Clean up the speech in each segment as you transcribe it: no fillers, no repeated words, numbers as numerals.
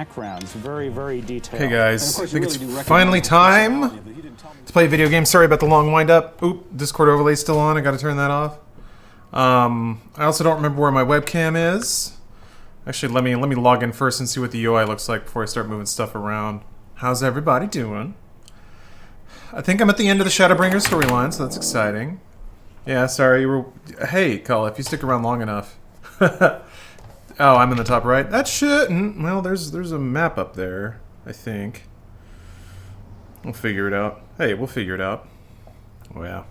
backgrounds, very, very detailed. Hey guys, I think it's finally time to play a video game. Sorry about the long wind-up. Oop, Discord overlay's still on. I gotta turn that off. I also don't remember where my webcam is. Actually, let me log in first and see what the UI looks like before I start moving stuff around. How's everybody doing? I think I'm at the end of the Shadowbringers storyline, so that's exciting. Yeah, sorry, you were... Hey, Cull, if you stick around long enough. Oh, I'm in the top right. That shouldn't... Well, there's a map up there, I think. We'll figure it out. Hey, we'll figure it out. Oh, yeah.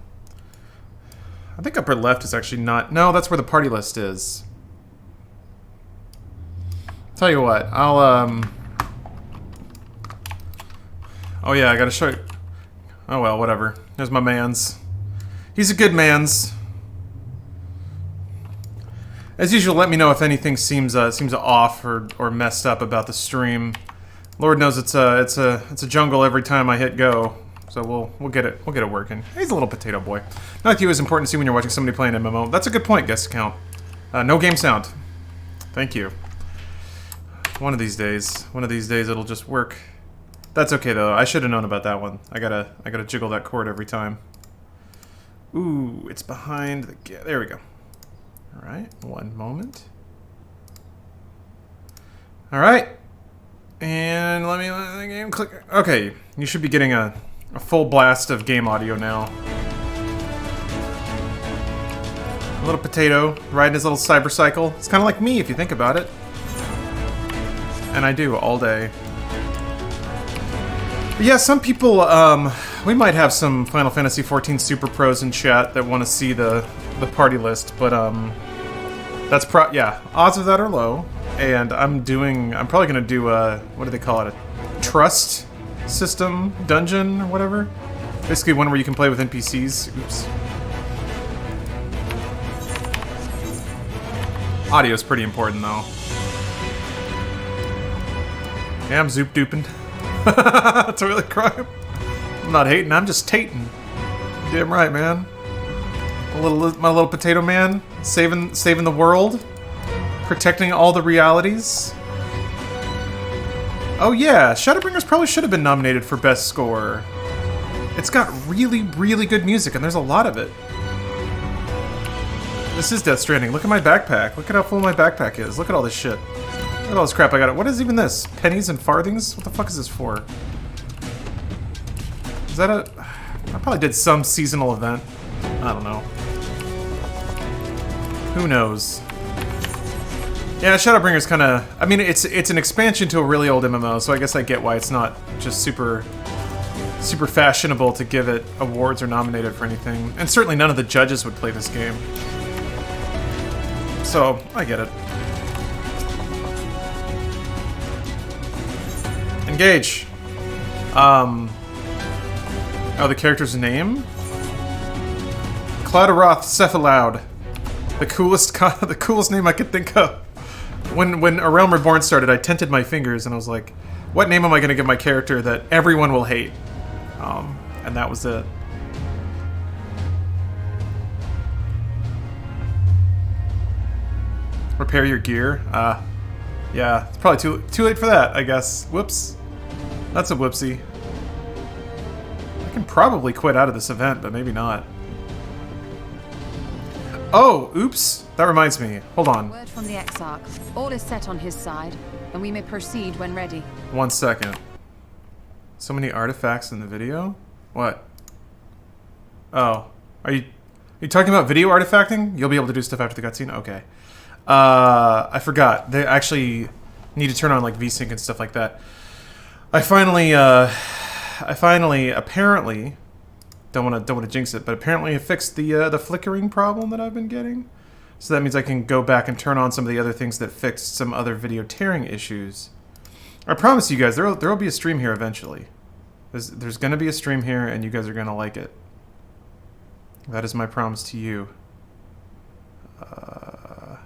I think upper left is actually not... No, that's where the party list is. Tell you what, I'll, Oh, yeah, I gotta show you... Oh, well, whatever. There's my mans. He's a good mans. As usual, let me know if anything seems off or messed up about the stream. Lord knows it's a jungle every time I hit go, so we'll get it working. He's a little potato boy. Not that you is important to see when you're watching somebody playing MMO. That's a good point, guest account. No game sound. Thank you. One of these days it'll just work. That's okay though. I should have known about that one. I gotta jiggle that cord every time. Ooh, it's behind the... There we go. Alright, one moment. Alright. And let the game click. Okay, you should be getting a full blast of game audio now. A little potato riding his little cyber cycle. It's kind of like me if you think about it. And I do all day. But yeah, some people, we might have some Final Fantasy XIV Super Pros in chat that want to see the party list, but that's yeah, odds of that are low, and I'm probably gonna do what do they call it, a trust system dungeon or whatever, basically one where you can play with NPCs. Oops. Audio's pretty important though. Yeah, I'm zoop duping. That's a really crime. I'm not hating, I'm just tating. Damn right, man. My little potato man, saving the world, protecting all the realities. Oh yeah, Shadowbringers probably should have been nominated for Best Score. It's got really, really good music, and there's a lot of it. This is Death Stranding. Look at my backpack. Look at how full my backpack is. Look at all this shit. Look at all this crap I got. What is even this? Pennies and farthings? What the fuck is this for? Is that a... I probably did some seasonal event. I don't know. Who knows? Yeah, Shadowbringers kind of... I mean, it's an expansion to a really old MMO, so I guess I get why it's not just super fashionable to give it awards or nominated for anything. And certainly none of the judges would play this game. So, I get it. Engage. Oh, the character's name? Cloudaroth Cephaloud. The coolest name I could think of. When A Realm Reborn started, I tented my fingers and I was like, what name am I going to give my character that everyone will hate? And that was it. Repair your gear? Yeah, it's probably too late for that, I guess. Whoops. That's a whoopsie. I can probably quit out of this event, but maybe not. Oh, oops. That reminds me. Hold on. Word from the Exarch. All is set on his side, and we may proceed when ready. 1 second. So many artifacts in the video? What? Oh. Are you talking about video artifacting? You'll be able to do stuff after the cutscene? Okay. I forgot. They actually need to turn on like VSync and stuff like that. I finally apparently don't want to jinx it, but apparently I fixed the flickering problem that I've been getting. So that means I can go back and turn on some of the other things that fixed some other video tearing issues. I promise you guys, there will be a stream here eventually. There's going to be a stream here, and you guys are going to like it. That is my promise to you. I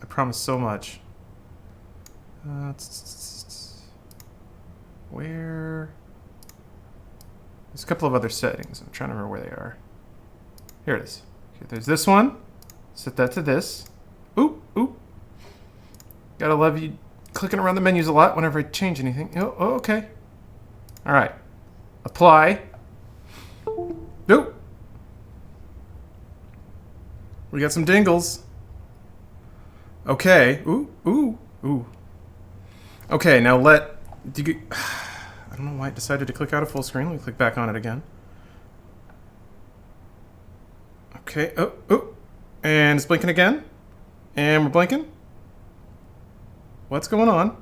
promise so much. Where? There's a couple of other settings. I'm trying to remember where they are. Here it is. Okay, there's this one. Set that to this. Oop, oop. Gotta love you clicking around the menus a lot whenever I change anything. Oh, okay. All right. Apply. Nope. We got some dingles. Okay. Ooh. Okay, now I don't know why it decided to click out of full screen. Let me click back on it again. Okay. Oh. And it's blinking again. And we're blinking. What's going on?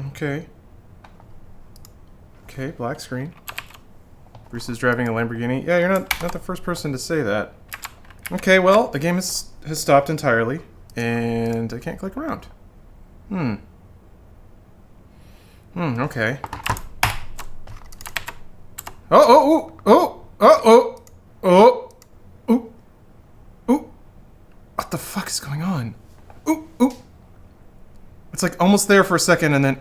Okay. Okay, black screen. Bruce is driving a Lamborghini. Yeah, you're not the first person to say that. Okay, well, the game has stopped entirely, and I can't click around. Okay. Oh. What the fuck is going on? Ooh. It's like almost there for a second, and then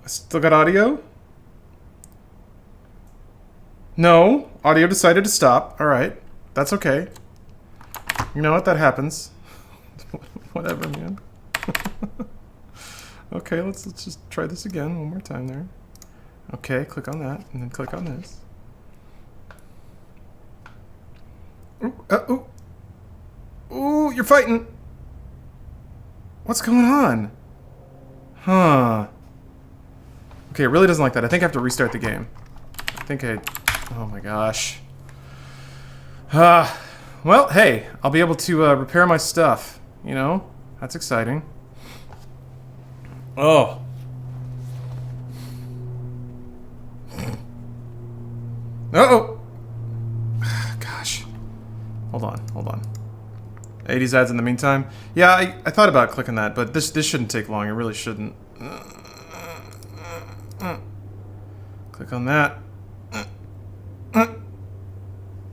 Still got audio? No, audio decided to stop. All right, that's okay. You know what? That happens. Whatever, man. Okay, let's just try this again one more time there. Okay, click on that, and then click on this. Ooh, you're fighting. What's going on? Huh. Okay, it really doesn't like that. I think I have to restart the game. Oh my gosh. Well, hey, I'll be able to repair my stuff. You know, that's exciting. Oh. Uh-oh. Gosh. Hold on. 80s ads in the meantime. Yeah, I thought about clicking that, but this shouldn't take long. It really shouldn't. Click on that.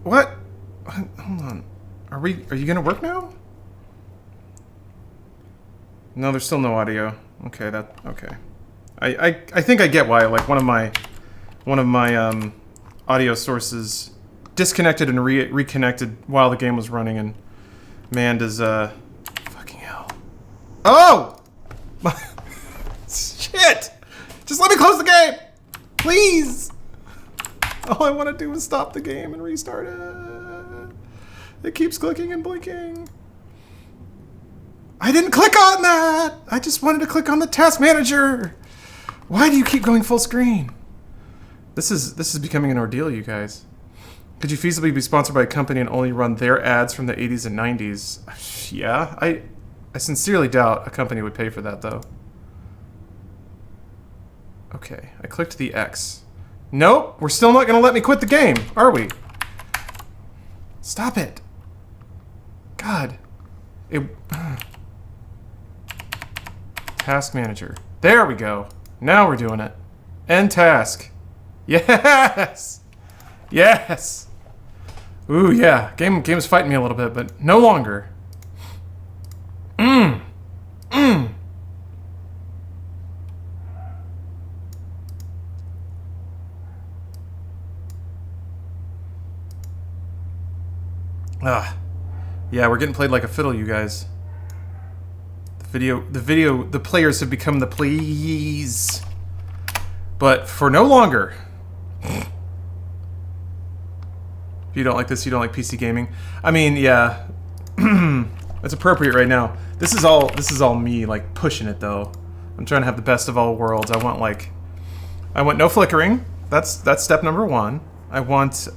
What? Hold on. Are you gonna work now? No, there's still no audio. Okay, okay. I think I get why. Like one of my audio sources disconnected and reconnected while the game was running, and man, does fucking hell. Oh! Shit! Just let me close the game! Please! All I want to do is stop the game and restart it. It keeps clicking and blinking. I didn't click on that! I just wanted to click on the task manager! Why do you keep going full screen? This is becoming an ordeal, you guys. Could you feasibly be sponsored by a company and only run their ads from the 80s and 90s? Yeah, I sincerely doubt a company would pay for that, though. Okay, I clicked the X. Nope, we're still not going to let me quit the game, are we? Stop it. God. Task manager. There we go. Now we're doing it. End task. Yes! Yes! Ooh, yeah. Game is fighting me a little bit, but no longer. Yeah, we're getting played like a fiddle, you guys. The players have become the please. But for no longer. If you don't like this, you don't like PC gaming. I mean, yeah. It's appropriate right now. This is all me, like, pushing it, though. I'm trying to have the best of all worlds. I want no flickering. That's step number 1. I want,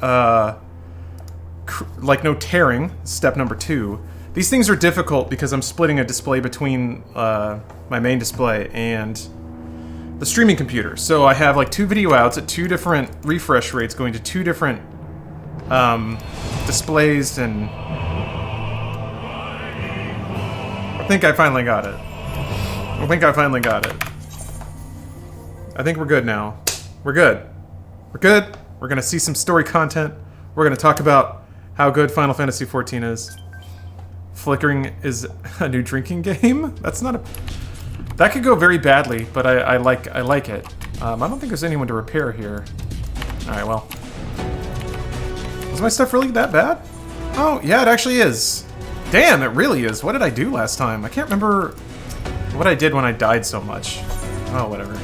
like, no tearing, step number 2. These things are difficult because I'm splitting a display between my main display and the streaming computer. So I have like 2 video outs at 2 different refresh rates going to 2 different displays, and I think I finally got it. I think we're good now. We're good. We're gonna see some story content. We're gonna talk about how good Final Fantasy XIV is. Flickering is a new drinking game? That's not a... That could go very badly, but I like it. I don't think there's anyone to repair here. Alright, well. Is my stuff really that bad? Oh, yeah, it actually is. Damn, it really is. What did I do last time? I can't remember what I did when I died so much. Oh, whatever.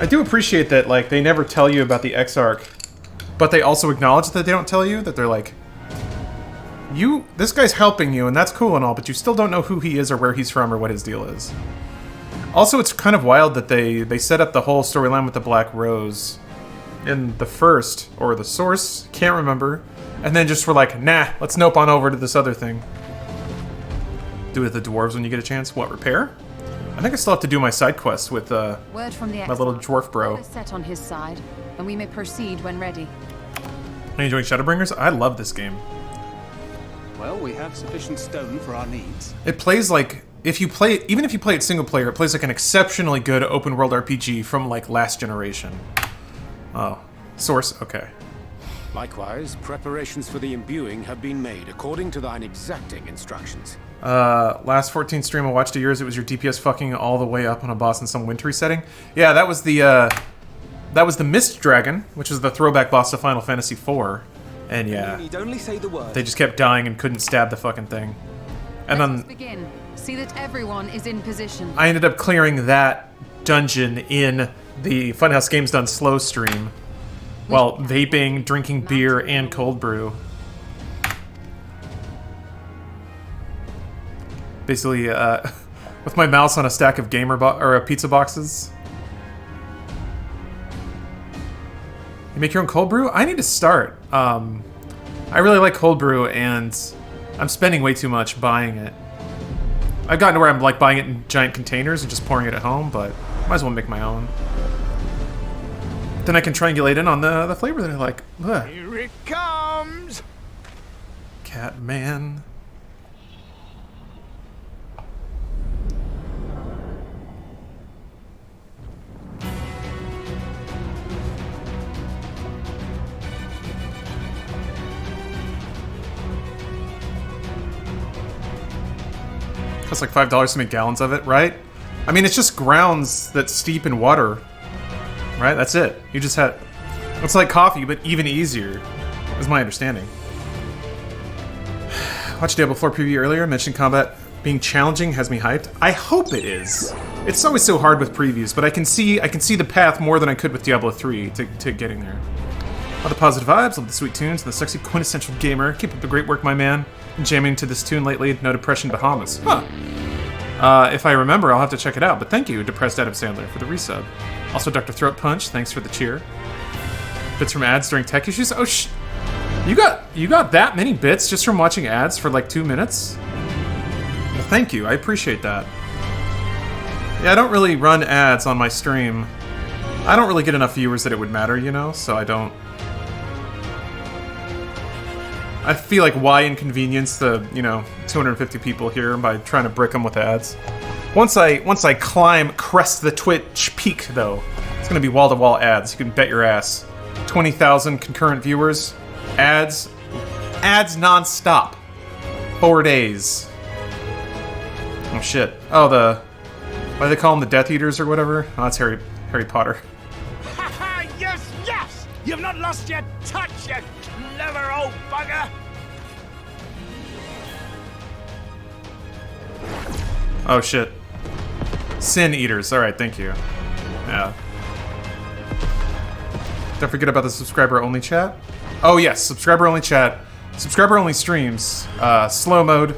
I do appreciate that, like, they never tell you about the Exarch, but they also acknowledge that they don't tell you, that they're like, this guy's helping you, and that's cool and all, but you still don't know who he is or where he's from or what his deal is. Also, it's kind of wild that they set up the whole storyline with the Black Rose in the first, or the source, can't remember, and then just were like, nah, let's nope on over to this other thing. Do with the dwarves when you get a chance. What, repair? I think I still have to do my side quest with Word from the my little dwarf bro. All is set on his side, and we may proceed when ready. Are you enjoying Shadowbringers? I love this game. Well, we have sufficient stone for our needs. It plays like, even if you play it single player, it plays like an exceptionally good open world RPG from like last generation. Oh, source, okay. Likewise, preparations for the imbuing have been made according to thine exacting instructions. Last 14 stream I watched of yours, it was your DPS fucking all the way up on a boss in some wintry setting. Yeah, that was the Mist Dragon, which is the throwback boss to Final Fantasy IV. And yeah, You need only say the word. they just kept dying and couldn't stab the fucking thing. And Let us then begin. See that everyone is in position. I ended up clearing that dungeon in the Funhouse Games Done slow stream while vaping, drinking beer, and cold brew. Basically, with my mouse on a stack of pizza boxes. You make your own cold brew? I need to start. I really like cold brew, and I'm spending way too much buying it. I've gotten to where I'm like buying it in giant containers and just pouring it at home, but might as well make my own. Then I can triangulate in on the flavor that I like. Ugh. Here it comes! Catman. Costs like $5 to make gallons of it, right? I mean, it's just grounds that steep in water, right? That's it. You just had... It's like coffee, but even easier, is my understanding. Watched Diablo 4 preview earlier, mentioned combat being challenging, has me hyped. I hope it is. It's always so hard with previews, but I can see the path more than I could with Diablo 3 to getting there. All the positive vibes, love the sweet tunes, the sexy quintessential gamer. Keep up the great work, my man. Been jamming to this tune lately, No Depression Bahamas. Huh. If I remember, I'll have to check it out, but thank you, Depressed Adam Sandler, for the resub. Also, Dr. Throat Punch, thanks for the cheer. Bits from ads during tech issues? Oh, you got that many bits just from watching ads for like 2 minutes? Well, thank you, I appreciate that. Yeah, I don't really run ads on my stream. I don't really get enough viewers that it would matter, you know, so I don't... I feel like why inconvenience the, 250 people here by trying to brick them with ads. Once I crest the Twitch peak, though, it's gonna be wall-to-wall ads. You can bet your ass. 20,000 concurrent viewers, ads non-stop, 4 days. Oh shit! Oh why do they call them the Death Eaters or whatever? Oh, that's Harry Potter. Ha ha! Yes, yes! You've not lost your touch, you clever old bugger! Oh shit. Sin Eaters. Alright, thank you. Yeah. Don't forget about the subscriber-only chat. Oh yes, subscriber-only chat. Subscriber-only streams. Slow mode.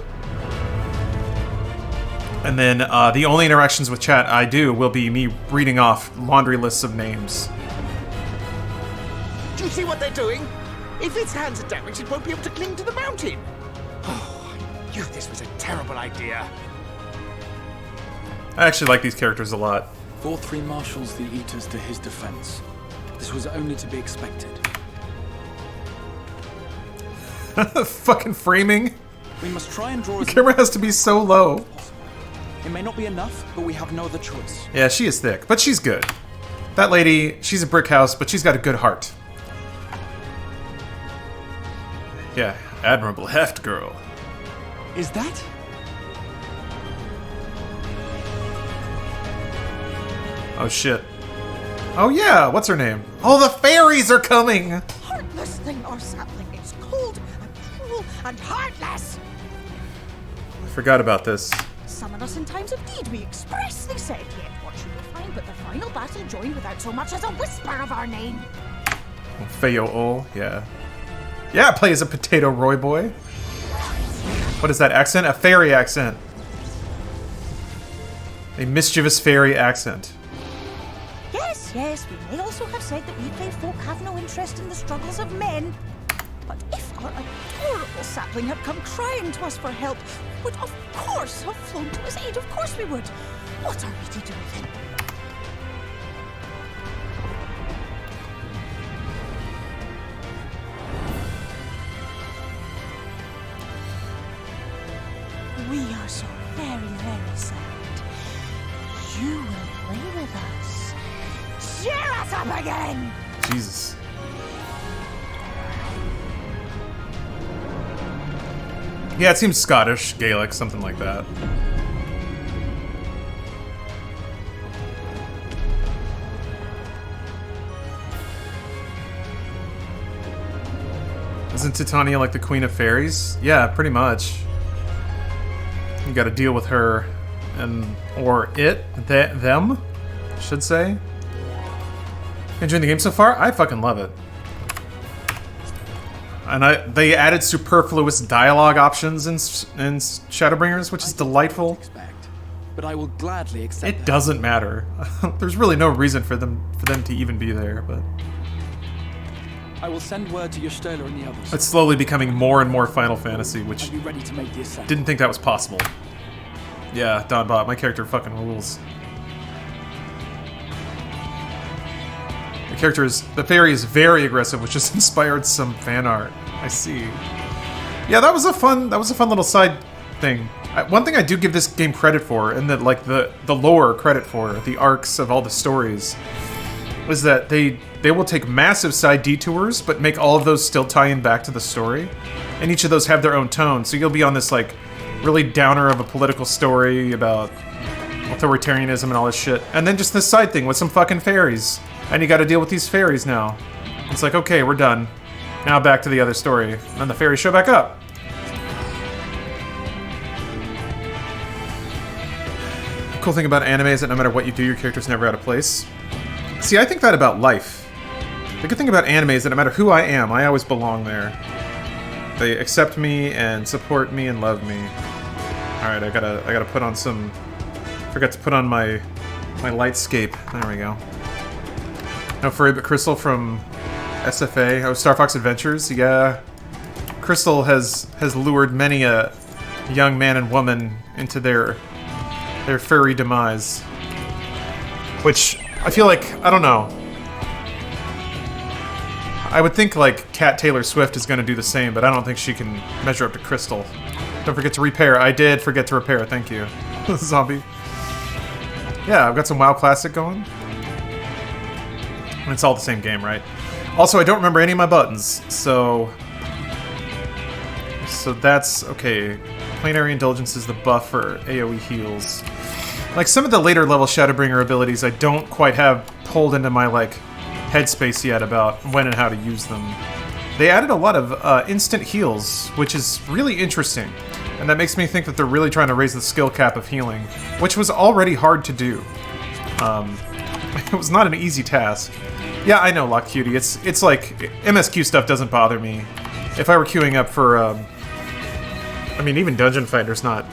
And then the only interactions with chat I do will be me reading off laundry lists of names. Do you see what they're doing? If its hands are damaged, it won't be able to cling to the mountain. Oh, I knew this was a terrible idea. I actually like these characters a lot. 4-3 marshals the Eaters to his defense. This was only to be expected. Fucking framing. We must try and draw The camera has to be so low. It may not be enough, but we have no other choice. Yeah, she is thick, but she's good. That lady, she's a brick house, but she's got a good heart. Yeah, admirable heft, girl. Is that? Oh shit. Oh yeah, what's her name? Oh, the fairies are coming! Heartless thing, our sapling. It's cold and cruel and heartless. I forgot about this. Summon us in times of need, we expressly said. Yet what should we find but the final battle joined without so much as a whisper of our name? Feyo Ol, yeah. Yeah, play as a potato Roy boy. What is that accent? A fairy accent. A mischievous fairy accent. Yes, yes, we may also have said that we play folk have no interest in the struggles of men. But if our adorable sapling had come crying to us for help, we would of course have flown to his aid. Of course we would. What are we to do then? We are so very, very sad. You will play with us. Cheer us up again! Jesus. Yeah, it seems Scottish, Gaelic, something like that. Isn't Titania like the Queen of Fairies? Yeah, pretty much. You gotta deal with her, or them, I should say. Enjoying the game so far? I fucking love it. And they added superfluous dialogue options in Shadowbringers, which is delightful. But I will gladly accept It doesn't matter. There's really no reason for them to even be there, but I will send word to Yashtola and the others. it's slowly becoming more and more Final Fantasy, which Are you ready to make the ascent? didn't think that was possible. Yeah, Donbot, my character fucking rules. The fairy is very aggressive, which has inspired some fan art. I see. Yeah, that was a fun little side thing. One thing I do give this game credit for, and that like the lore credit for, the arcs of all the stories, is that they will take massive side detours, but make all of those still tie in back to the story. And each of those have their own tone, so you'll be on this like really downer of a political story about authoritarianism and all this shit, and then just this side thing with some fucking fairies. And you gotta deal with these fairies now. It's like, okay, we're done. Now back to the other story. And then the fairies show back up. The cool thing about anime is that no matter what you do, your character's never out of place. See, I think that about life. The good thing about anime is that no matter who I am, I always belong there. They accept me and support me and love me. Alright, I gotta put on some... Forgot to put on my lightscape. There we go. No Furry but Crystal from SFA. Oh, Star Fox Adventures. Yeah. Crystal has lured many a young man and woman into their furry demise. Which, I feel like, I don't know. I would think, like, Cat Taylor Swift is going to do the same, but I don't think she can measure up to Crystal. Don't forget to repair. I did forget to repair. Thank you. Zombie. Yeah, I've got some WoW Classic going. And it's all the same game, right? Also, I don't remember any of my buttons, so that's okay. Planetary Indulgence is the buff for AoE heals. Like, some of the later level Shadowbringer abilities I don't quite have pulled into my, like, headspace yet about when and how to use them. They added a lot of instant heals, which is really interesting. And that makes me think that they're really trying to raise the skill cap of healing, which was already hard to do. It was not an easy task. Yeah, I know, Lock Cutie. It's like, MSQ stuff doesn't bother me. If I were queuing up for, I mean, even Dungeon Fighter's not...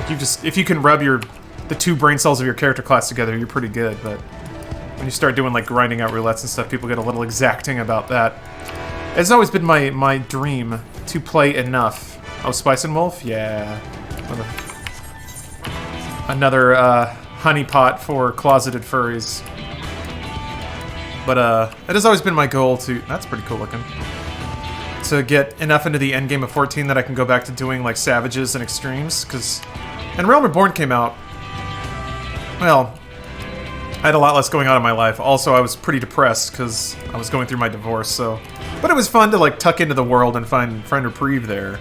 If you can rub the two brain cells of your character class together, you're pretty good, but when you start doing, like, grinding out roulettes and stuff, people get a little exacting about that. It's always been my dream to play enough. Oh, Spice and Wolf? Yeah. Another honeypot for closeted furries. But it has always been my goal to... That's pretty cool looking. To get enough into the endgame of 14 that I can go back to doing, like, Savages and Extremes, because... And Realm Reborn came out... Well, I had a lot less going on in my life. Also, I was pretty depressed, because I was going through my divorce, so... But it was fun to, like, tuck into the world and find reprieve there.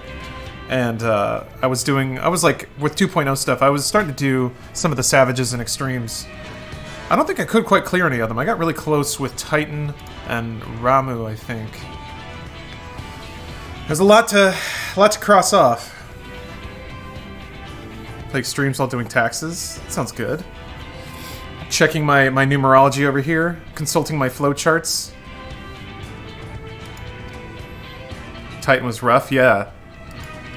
And I was like, with 2.0 stuff, I was starting to do some of the Savages and Extremes. I don't think I could quite clear any of them. I got really close with Titan and Ramu, I think. There's a lot to cross off. Like streams while doing taxes. That sounds good. Checking my numerology over here. Consulting my flowcharts. Titan was rough, yeah.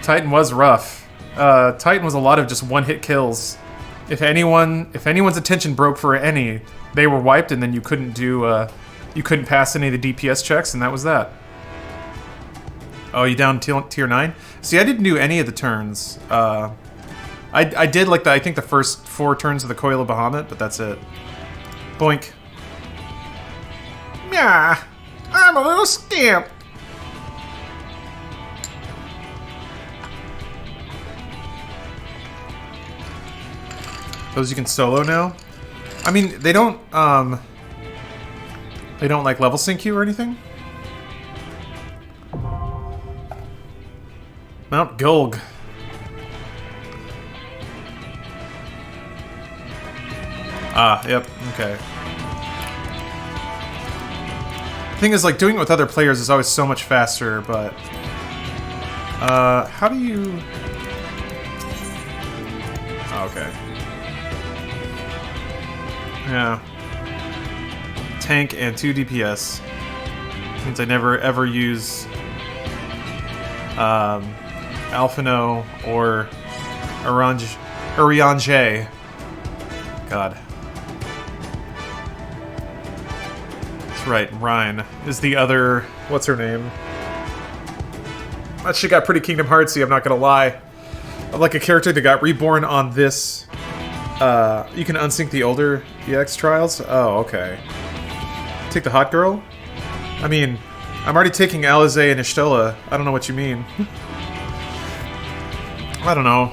Titan was rough. Titan was a lot of just one-hit kills. If anyone's attention broke for any, they were wiped, and then you couldn't pass any of the DPS checks, and that was that. Oh, you down tier 9? See, I didn't do any of the turns. I did like I think the first 4 turns of the Coil of Bahamut, but that's it. Boink. Yeah, I'm a little scamp. Those you can solo now? I mean, they don't like level sync you or anything? Mount Gulg. Ah, yep, okay. Thing is, like, doing it with other players is always so much faster, but... how do you... Oh, okay. Yeah. Tank and 2 DPS. Means I never ever use Alphino or Urianger. God. That's right, Rhine is the other... What's her name? That shit got pretty Kingdom Heartsy, I'm not gonna lie. I'm like a character that got reborn on this... you can unsync the older EX trials? Oh, okay. Take the hot girl? I mean, I'm already taking Alize and Ishtola. I don't know what you mean. I don't know.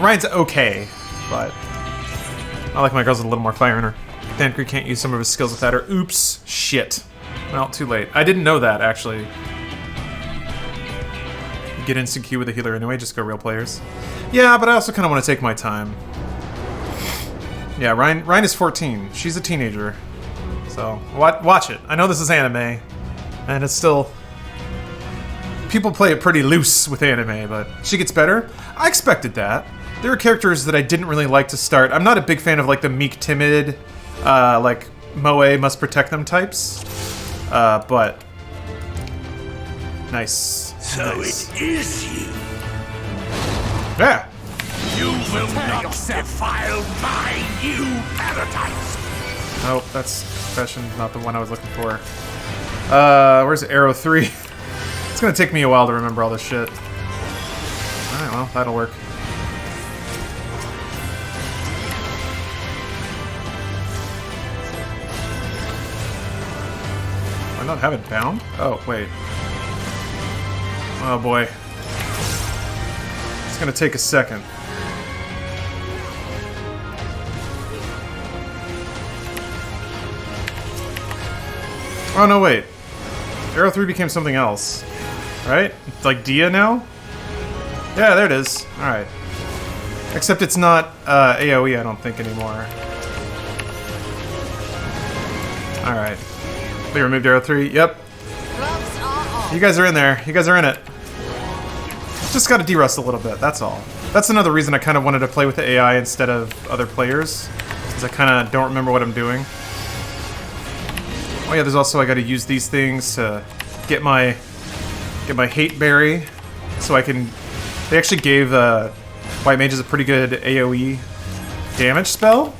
Ryan's okay, but... I like my girls with a little more fire in her. Thancred can't use some of his skills without her. Oops. Shit. Well, too late. I didn't know that, actually. You get instant Q with a healer anyway, just go real players. Yeah, but I also kind of want to take my time. Yeah, Ryan is 14. She's a teenager. So, watch it. I know this is anime, and it's still... People play it pretty loose with anime, but she gets better. I expected that. There are characters that I didn't really like to start. I'm not a big fan of, like, the meek, timid, like, Moe must protect them types. But... Nice. So nice. it is you. Yeah. You will not defile my new paradise. Oh, that's fashion, not the one I was looking for. Where's Arrow 3? It's gonna take me a while to remember all this shit. Alright, well, that'll work. I not have it bound? Oh, wait. Oh boy. It's gonna take a second. Oh no, wait. Arrow 3 became something else. Right? It's like Dia now? Yeah, there it is. Alright. Except it's not AoE, I don't think, anymore. Alright. They removed Arrow 3. Yep. You guys are in there. You guys are in it. Just gotta de-rust a little bit, that's all. That's another reason I kind of wanted to play with the AI instead of other players. Because I kind of don't remember what I'm doing. Oh yeah, there's also, I gotta use these things to get my hate berry. So I can... They actually gave White Mages a pretty good AoE damage spell.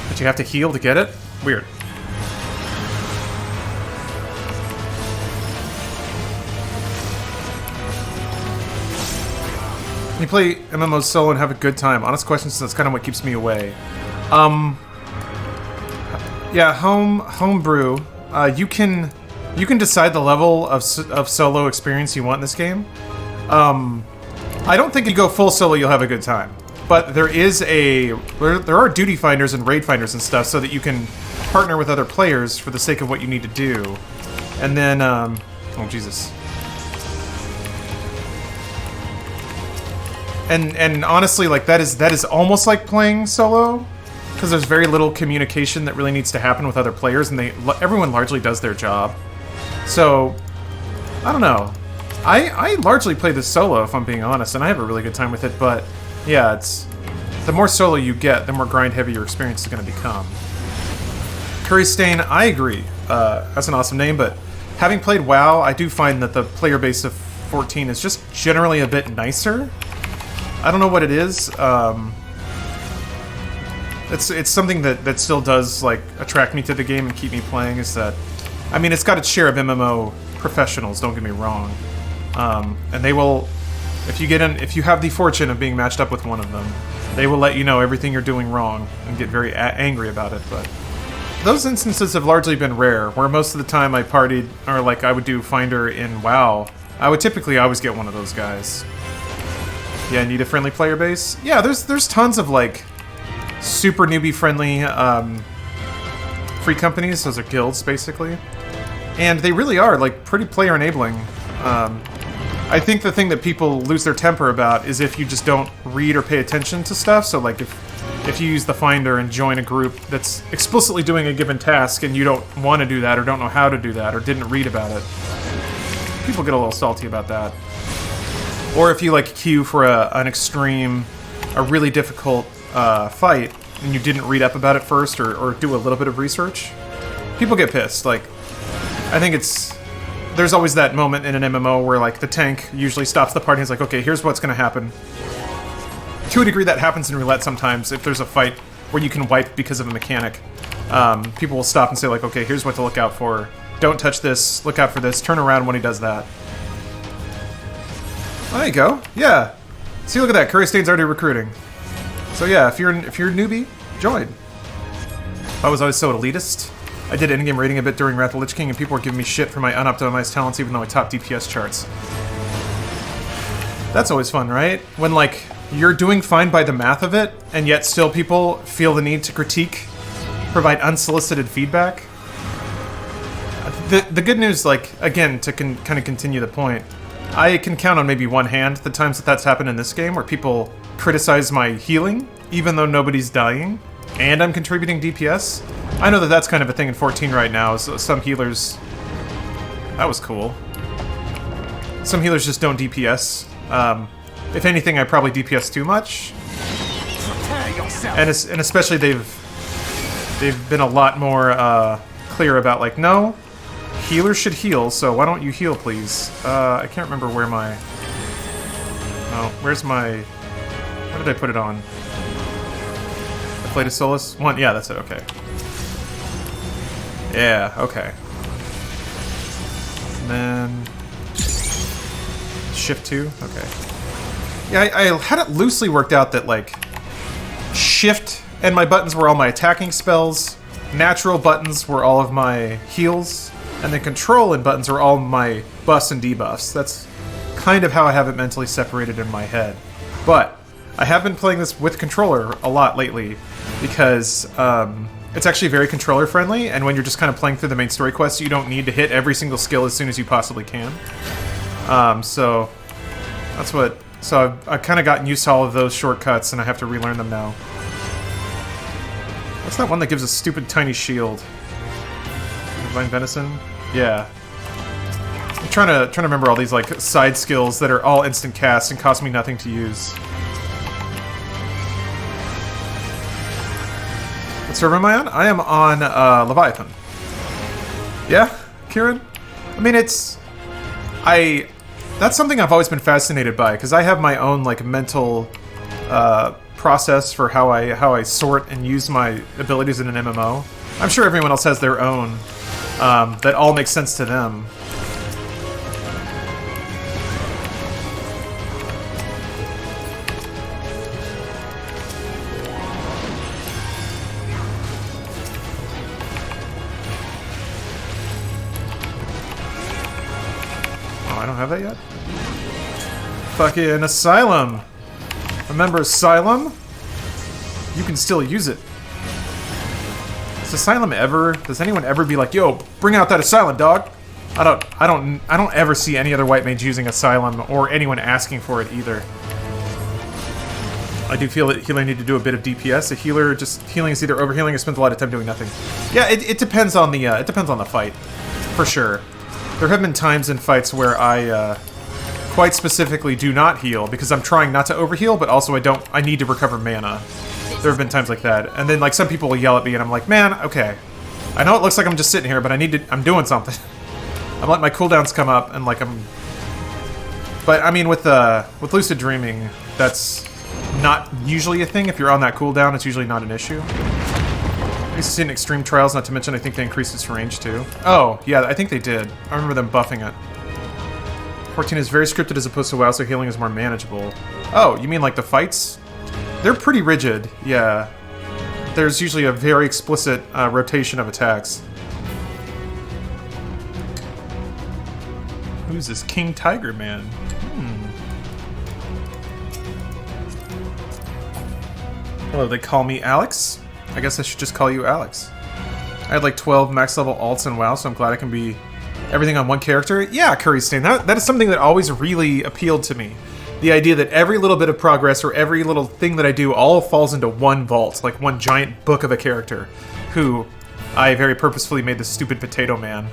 But you have to heal to get it. Weird. You play MMOs solo and have a good time. Honest question, since that's kind of what keeps me away. Yeah, homebrew. You can decide the level of solo experience you want in this game. I don't think if you go full solo, you'll have a good time. But there are duty finders and raid finders and stuff, so that you can partner with other players for the sake of what you need to do. And then, oh Jesus. And honestly, like that is almost like playing solo, because there's very little communication that really needs to happen with other players, and everyone largely does their job. So, I don't know. I largely play this solo, if I'm being honest, and I have a really good time with it, but yeah, it's... The more solo you get, the more grind-heavy your experience is going to become. Curry Stain, I agree. That's an awesome name, but having played WoW, I do find that the player base of 14 is just generally a bit nicer. I don't know what it is. It's something that still does like attract me to the game and keep me playing. Is that, I mean, it's got its share of MMO professionals. Don't get me wrong, and they will, if you have the fortune of being matched up with one of them, they will let you know everything you're doing wrong and get very angry about it. But those instances have largely been rare. Where most of the time I partied, or like I would do Finder in WoW, I would typically always get one of those guys. Yeah, need a friendly player base? Yeah, there's tons of like super newbie friendly free companies. Those are guilds basically, and they really are like pretty player enabling. I think the thing that people lose their temper about is if you just don't read or pay attention to stuff. So like if you use the Finder and join a group that's explicitly doing a given task and you don't want to do that or don't know how to do that or didn't read about it, people get a little salty about that. Or if you like queue for a really difficult fight and you didn't read up about it first or do a little bit of research, people get pissed. Like, I think there's always that moment in an MMO where like the tank usually stops the party and is like, okay, here's what's going to happen. To a degree that happens in roulette sometimes. If there's a fight where you can wipe because of a mechanic, people will stop and say like, okay, here's what to look out for. Don't touch this, look out for this, turn around when he does that. There you go. Yeah. See, look at that. Curry Stain's already recruiting. So yeah, if you're a newbie, join. I was always so elitist. I did endgame rating a bit during Wrath of the Lich King, and people were giving me shit for my unoptimized talents, even though I top DPS charts. That's always fun, right? When like you're doing fine by the math of it, and yet still people feel the need to critique, provide unsolicited feedback. The good news, like again, to kind of continue the point. I can count on maybe one hand the times that's happened in this game where people criticize my healing, even though nobody's dying, and I'm contributing DPS. I know that that's kind of a thing in 14 right now, so some healers... That was cool. Some healers just don't DPS. If anything, I probably DPS too much. And especially they've been a lot more clear about like, no, healers should heal, so why don't you heal, please? I can't remember where my... Oh, where's my... Where did I put it on? I played a Solus? One? Yeah, that's it, okay. Yeah, okay. And then... Shift 2? Okay. Yeah, I had it loosely worked out that, like, Shift and my buttons were all my attacking spells, natural buttons were all of my heals, and then control and buttons are all my buffs and debuffs. That's kind of how I have it mentally separated in my head. But I have been playing this with controller a lot lately because it's actually very controller friendly, and when you're just kind of playing through the main story quests, you don't need to hit every single skill as soon as you possibly can. So that's what... So I've kind of gotten used to all of those shortcuts, and I have to relearn them now. What's that one that gives a stupid tiny shield? Divine Venison? Yeah. I'm trying to remember all these like side skills that are all instant cast and cost me nothing to use. What server am I on? I am on Leviathan. Yeah, Kieran? I mean, that's something I've always been fascinated by, because I have my own like mental process for how I sort and use my abilities in an MMO. I'm sure everyone else has their own that all makes sense to them. Oh, I don't have that yet? Fucking Asylum! Remember Asylum? You can still use it. Does Asylum ever... Does anyone ever be like, yo, bring out that Asylum, dog? I don't ever see any other white mage using Asylum, or anyone asking for it either. I do feel that healer need to do a bit of DPS. A healer just healing is either overhealing or spends a lot of time doing nothing. Yeah, it depends on the fight, for sure. There have been times in fights where I quite specifically do not heal because I'm trying not to overheal, but also I need to recover mana. There have been times like that, and then like some people will yell at me, and I'm like, man, okay, I know it looks like I'm just sitting here, but I'm doing something. I'm letting my cooldowns come up, and like But I mean, with lucid dreaming, that's not usually a thing. If you're on that cooldown, it's usually not an issue. I used to see in Extreme Trials, not to mention I think they increased its range too. Oh, yeah, I think they did. I remember them buffing it. 14 is very scripted as opposed to WoW, so healing is more manageable. Oh, you mean like the fights? They're pretty rigid, yeah. There's usually a very explicit rotation of attacks. Who's this King Tiger Man? Hello, they call me Alex? I guess I should just call you Alex. I had like 12 max level alts in WoW, so I'm glad I can be everything on one character. Yeah, Curry Stain, that is something that always really appealed to me. The idea that every little bit of progress or every little thing that I do all falls into one vault, like one giant book of a character, who I very purposefully made the stupid potato man.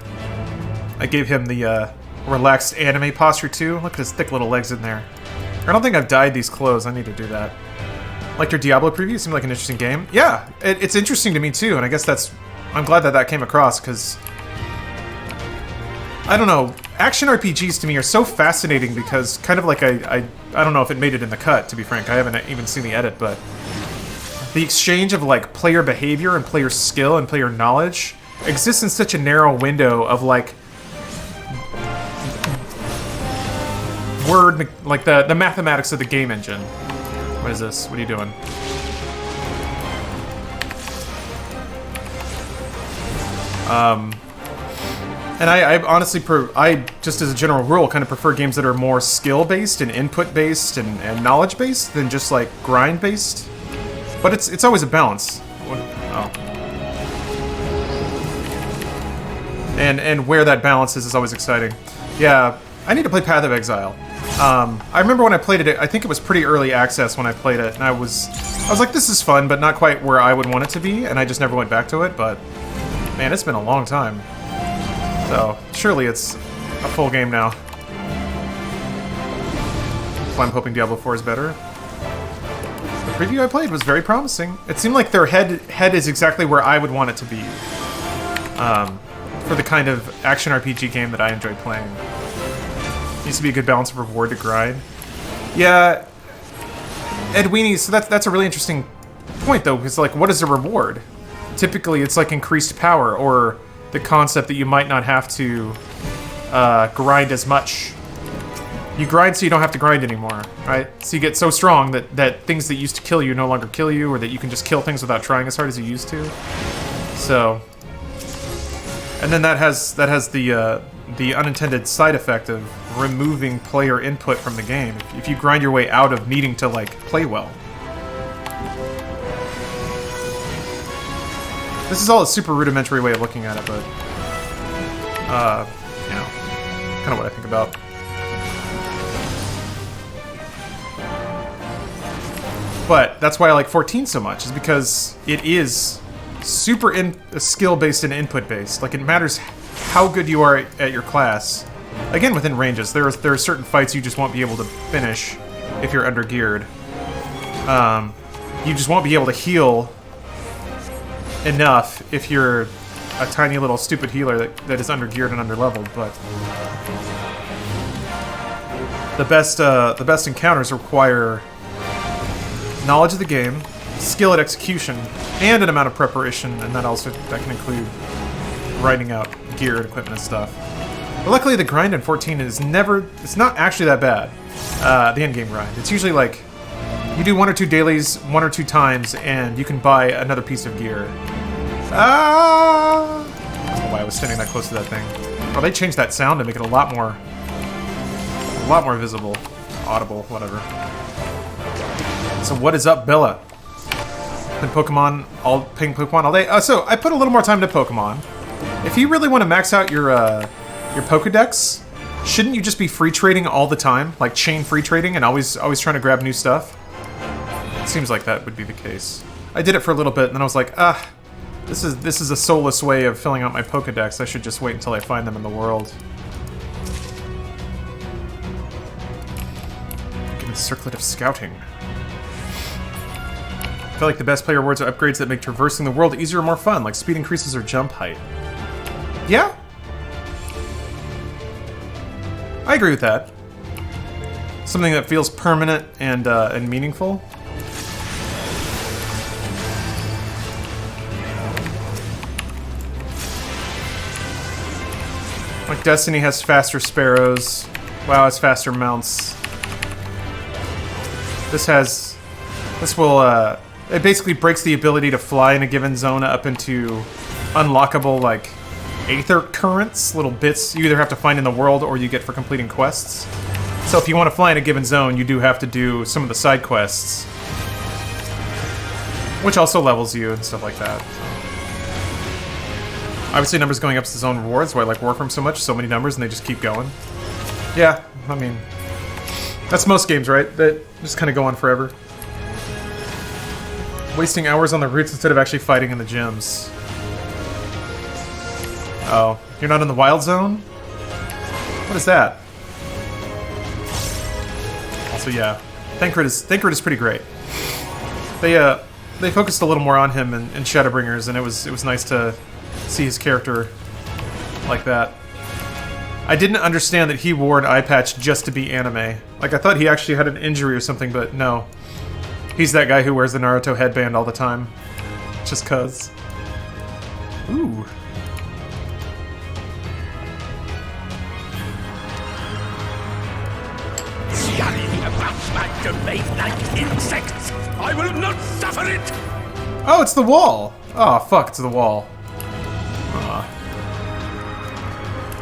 I gave him the relaxed anime posture too. Look at his thick little legs in there. I don't think I've dyed these clothes. I need to do that. Liked your Diablo preview? It seemed like an interesting game. Yeah, it's interesting to me too, and I guess I'm glad that came across, because I don't know, action RPGs to me are so fascinating because kind of like I don't know if it made it in the cut, to be frank. I haven't even seen the edit, but the exchange of like player behavior and player skill and player knowledge exists in such a narrow window of like like the mathematics of the game engine. What is this? What are you doing? And I honestly, I just as a general rule, kind of prefer games that are more skill-based and input-based and knowledge-based than just like grind-based. But it's always a balance. Oh. And where that balance is always exciting. Yeah, I need to play Path of Exile. I remember when I played it, I think it was pretty early access when I played it, and I was like, this is fun, but not quite where I would want it to be, and I just never went back to it, but man, it's been a long time. So, surely it's a full game now. So I'm hoping Diablo 4 is better. The preview I played was very promising. It seemed like their head is exactly where I would want it to be. For the kind of action RPG game that I enjoy playing. Needs to be a good balance of reward to grind. Yeah, Edweenie, so that's a really interesting point though, because like, what is a reward? Typically it's like increased power, or the concept that you might not have to grind as much. You grind so you don't have to grind anymore, right? So you get so strong that things that used to kill you no longer kill you, or that you can just kill things without trying as hard as you used to. So, and then that has the unintended side effect of removing player input from the game if you grind your way out of needing to like play well. This is all a super rudimentary way of looking at it, but you know, kind of what I think about. But that's why I like 14 so much, is because it is super skill-based and input-based. Like, it matters how good you are at your class. Again, within ranges, there are certain fights you just won't be able to finish if you're under-geared. You just won't be able to heal enough if you're a tiny little stupid healer that is under-geared and under-leveled, but the best encounters require knowledge of the game, skill at execution, and an amount of preparation, and that can include grinding out gear and equipment and stuff. But luckily the grind in 14 it's not actually that bad, the endgame grind. It's usually like, you do 1 or 2 dailies 1 or 2 times, and you can buy another piece of gear. I don't know why I was standing that close to that thing. Oh, they changed that sound to make it a lot more visible, audible, whatever. So what is up, Bella? Been playing Pokemon all day. So I put a little more time into Pokemon. If you really want to max out your Pokedex, shouldn't you just be free trading all the time, like chain free trading, and always trying to grab new stuff? Seems like that would be the case. I did it for a little bit, and then I was like, this is a soulless way of filling out my Pokedex. I should just wait until I find them in the world. Give me the Circlet of Scouting. I feel like the best player rewards are upgrades that make traversing the world easier or more fun, like speed increases or jump height. Yeah? I agree with that. Something that feels permanent and meaningful. Like Destiny has faster sparrows. WoW has faster mounts. This will, it basically breaks the ability to fly in a given zone up into unlockable, like, aether currents, little bits you either have to find in the world or you get for completing quests. So if you want to fly in a given zone, you do have to do some of the side quests, which also levels you and stuff like that. Obviously, numbers going up is its own rewards, why I like Warframe so many numbers and they just keep going. Yeah, I mean, that's most games, right? That just kind of go on forever. Wasting hours on the routes instead of actually fighting in the gyms. Oh, you're not in the wild zone? What is that? Also, yeah, Thancred is pretty great. They focused a little more on him in Shadowbringers, and it was nice to see his character like that. I didn't understand that he wore an eye patch just to be anime. Like, I thought he actually had an injury or something, but no. He's that guy who wears the Naruto headband all the time. Just cuz. Ooh. Scurrying about my domain like insects! I will not suffer it! Oh, it's the wall! Oh, fuck, it's the wall.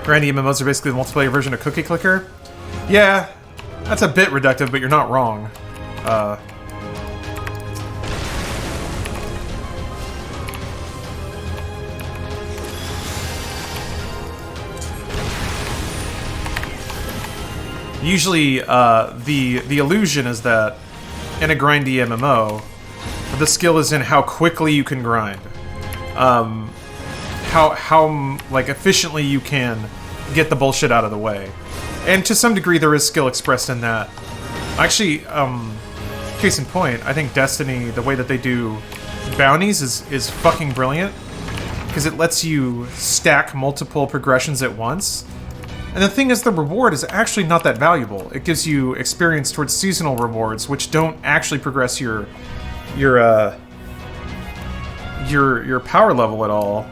Grandy MMOs are basically the multiplayer version of Cookie Clicker. Yeah, that's a bit reductive, but you're not wrong. Usually, the illusion is that in a grindy MMO, the skill is in how quickly you can grind. How like efficiently you can get the bullshit out of the way. And to some degree there is skill expressed in that. Actually, case in point, I think Destiny, the way that they do bounties is fucking brilliant. Because it lets you stack multiple progressions at once. And the thing is, the reward is actually not that valuable. It gives you experience towards seasonal rewards, which don't actually progress your power level at all.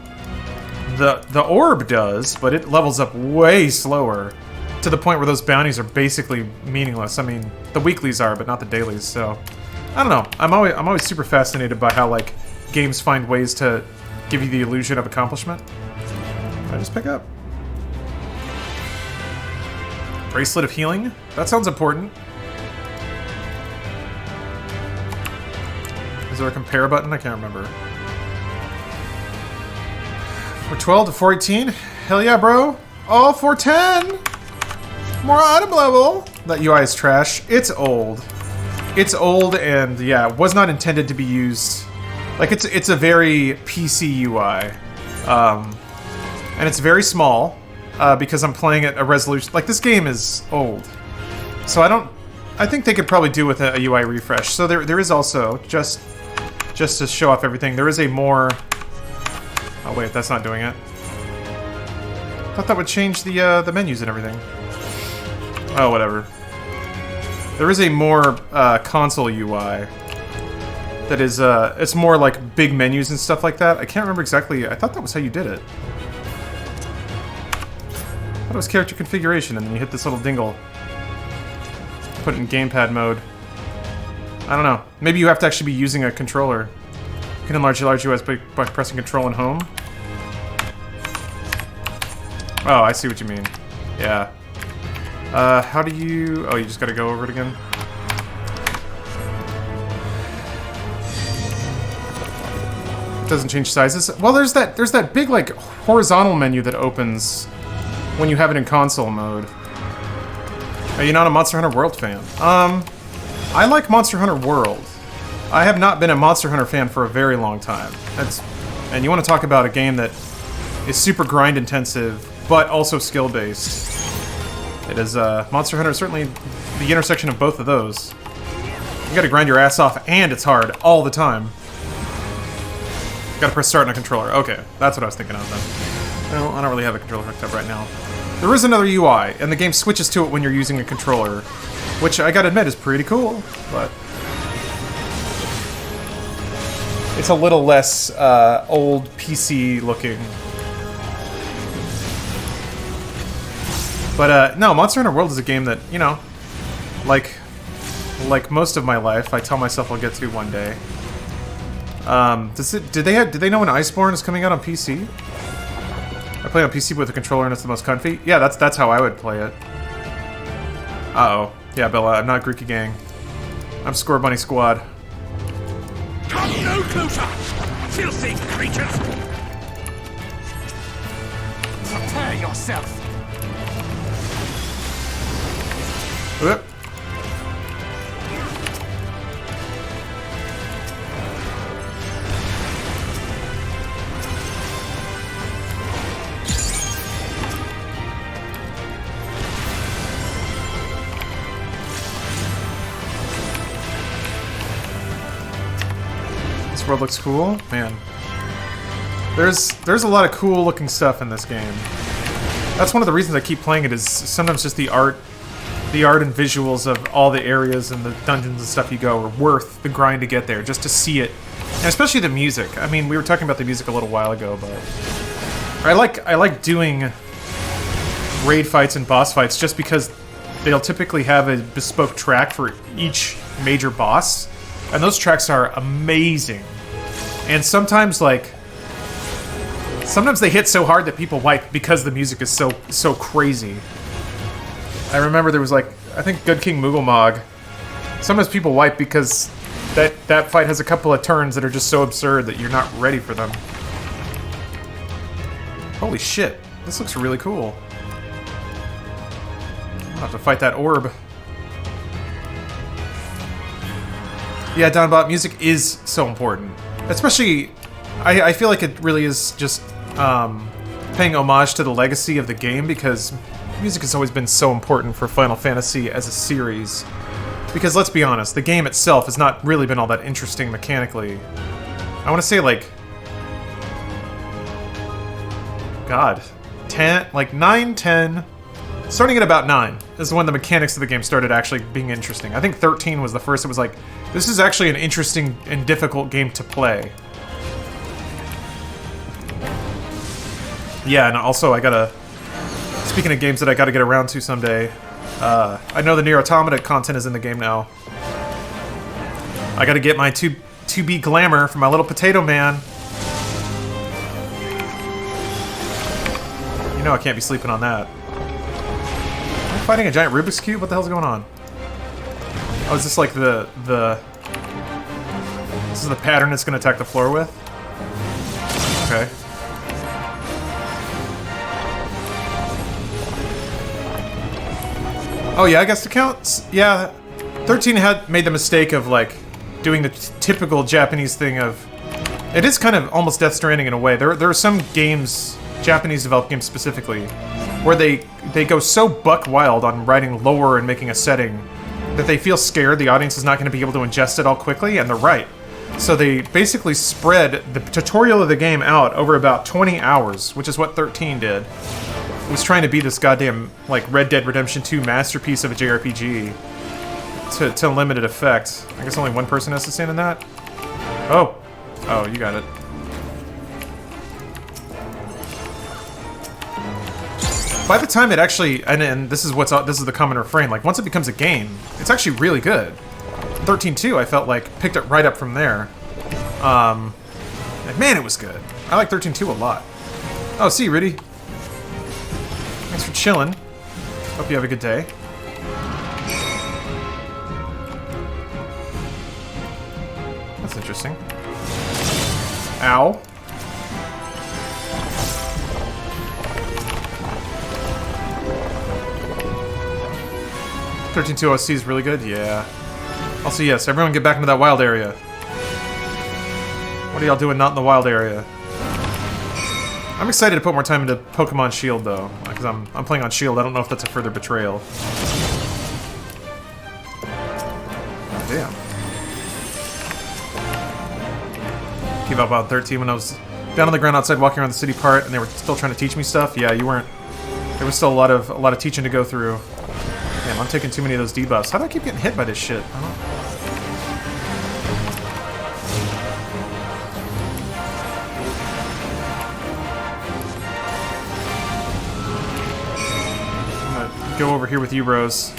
The orb does, but it levels up way slower, to the point where those bounties are basically meaningless. I mean, the weeklies are, but not the dailies. So, I don't know. I'm always super fascinated by how like games find ways to give you the illusion of accomplishment. What did I just pick up? Bracelet of Healing? That sounds important. Is there a compare button? I can't remember. We're 12 to 418. Hell yeah, bro. Oh, 410! More item level! That UI is trash. It's old. It's old and, yeah, was not intended to be used. Like, it's a very PC UI. And it's very small, because I'm playing at a resolution... Like, this game is old. So I think they could probably do with a UI refresh. So there is also, just to show off everything, there is a more... Oh wait, that's not doing it. I thought that would change the menus and everything. Oh, whatever. There is a more console UI that is it's more like big menus and stuff like that. I can't remember exactly. I thought that was how you did it. I thought it was character configuration, and then you hit this little dingle. Put it in gamepad mode. I don't know. Maybe you have to actually be using a controller. You can enlarge large US by pressing Control and Home. Oh, I see what you mean. Yeah. How do you... Oh, you just gotta go over it again? It doesn't change sizes. Well, there's that big, like, horizontal menu that opens when you have it in console mode. Are you not a Monster Hunter World fan? I like Monster Hunter World. I have not been a Monster Hunter fan for a very long time. And you want to talk about a game that is super grind intensive, but also skill based. It is Monster Hunter is certainly the intersection of both of those. You gotta grind your ass off, and it's hard all the time. You gotta press start on a controller. Okay, that's what I was thinking of then. Well, I don't really have a controller hooked up right now. There is another UI, and the game switches to it when you're using a controller, which I gotta admit is pretty cool, but it's a little less old PC looking. But no, Monster Hunter World is a game that, you know, like most of my life, I tell myself I'll get to one day. Did they know when Iceborne is coming out on PC? I play on PC with a controller and it's the most comfy. Yeah, that's how I would play it. Uh-oh. Yeah, Bella, I'm not Greeky Gang. I'm Score Bunny Squad. Come no closer! Filthy creatures! Prepare yourself! Oop. This world looks cool, man. There's a lot of cool looking stuff in this game. That's one of the reasons I keep playing it, is sometimes just the art and visuals of all the areas and the dungeons and stuff you go are worth the grind to get there, just to see it. And especially the music. I mean, we were talking about the music a little while ago, but I like doing raid fights and boss fights just because they'll typically have a bespoke track for each major boss, and those tracks are amazing. And sometimes they hit so hard that people wipe because the music is so crazy. I remember there was I think Good King Moogle sometimes people wipe because that fight has a couple of turns that are just so absurd that you're not ready for them. Holy shit, this looks really cool. I'll have to fight that orb. Yeah, Donbot, music is so important. Especially, I feel like it really is just paying homage to the legacy of the game, because music has always been so important for Final Fantasy as a series. Because let's be honest, the game itself has not really been all that interesting mechanically. I want to say God, 10, 9, 10... Starting at about 9 is when the mechanics of the game started actually being interesting. I think 13 was the first. It was this is actually an interesting and difficult game to play. Yeah, and also speaking of games that I gotta get around to someday, I know the Nier Automata content is in the game now. I gotta get my 2B glamour for my little potato man. You know I can't be sleeping on that. Fighting a giant Rubik's Cube? What the hell's going on? Oh, is this like this is the pattern it's gonna attack the floor with? Okay. Oh yeah, I guess it counts. Yeah, 13 had made the mistake of doing the typical Japanese thing of... It is kind of almost Death Stranding in a way. There are some games, Japanese developed games specifically, where they go so buck wild on writing lore and making a setting that they feel scared the audience is not going to be able to ingest it all quickly, and they're right. So they basically spread the tutorial of the game out over about 20 hours, which is what 13 did. It was trying to be this goddamn, Red Dead Redemption 2 masterpiece of a JRPG to limited effect. I guess only one person has to stand in that? Oh, you got it. By the time it actually, and this is the common refrain, once it becomes a game, it's actually really good. 13.2, I felt picked it right up from there. Man, it was good. I like 13.2 a lot. Oh, see you, Riddy. Thanks for chilling. Hope you have a good day. That's interesting. Ow. .2 OSC is really good, yeah. Also, yes, everyone get back into that wild area. What are y'all doing not in the wild area? I'm excited to put more time into Pokemon Shield, though, because I'm playing on Shield. I don't know if that's a further betrayal. Oh, damn. Gave up about 13 when I was down on the ground outside walking around the city part, and they were still trying to teach me stuff. Yeah, you weren't. There was still a lot of teaching to go through. Damn, I'm taking too many of those debuffs. How do I keep getting hit by this shit? I don't... Go over here with you, Rose.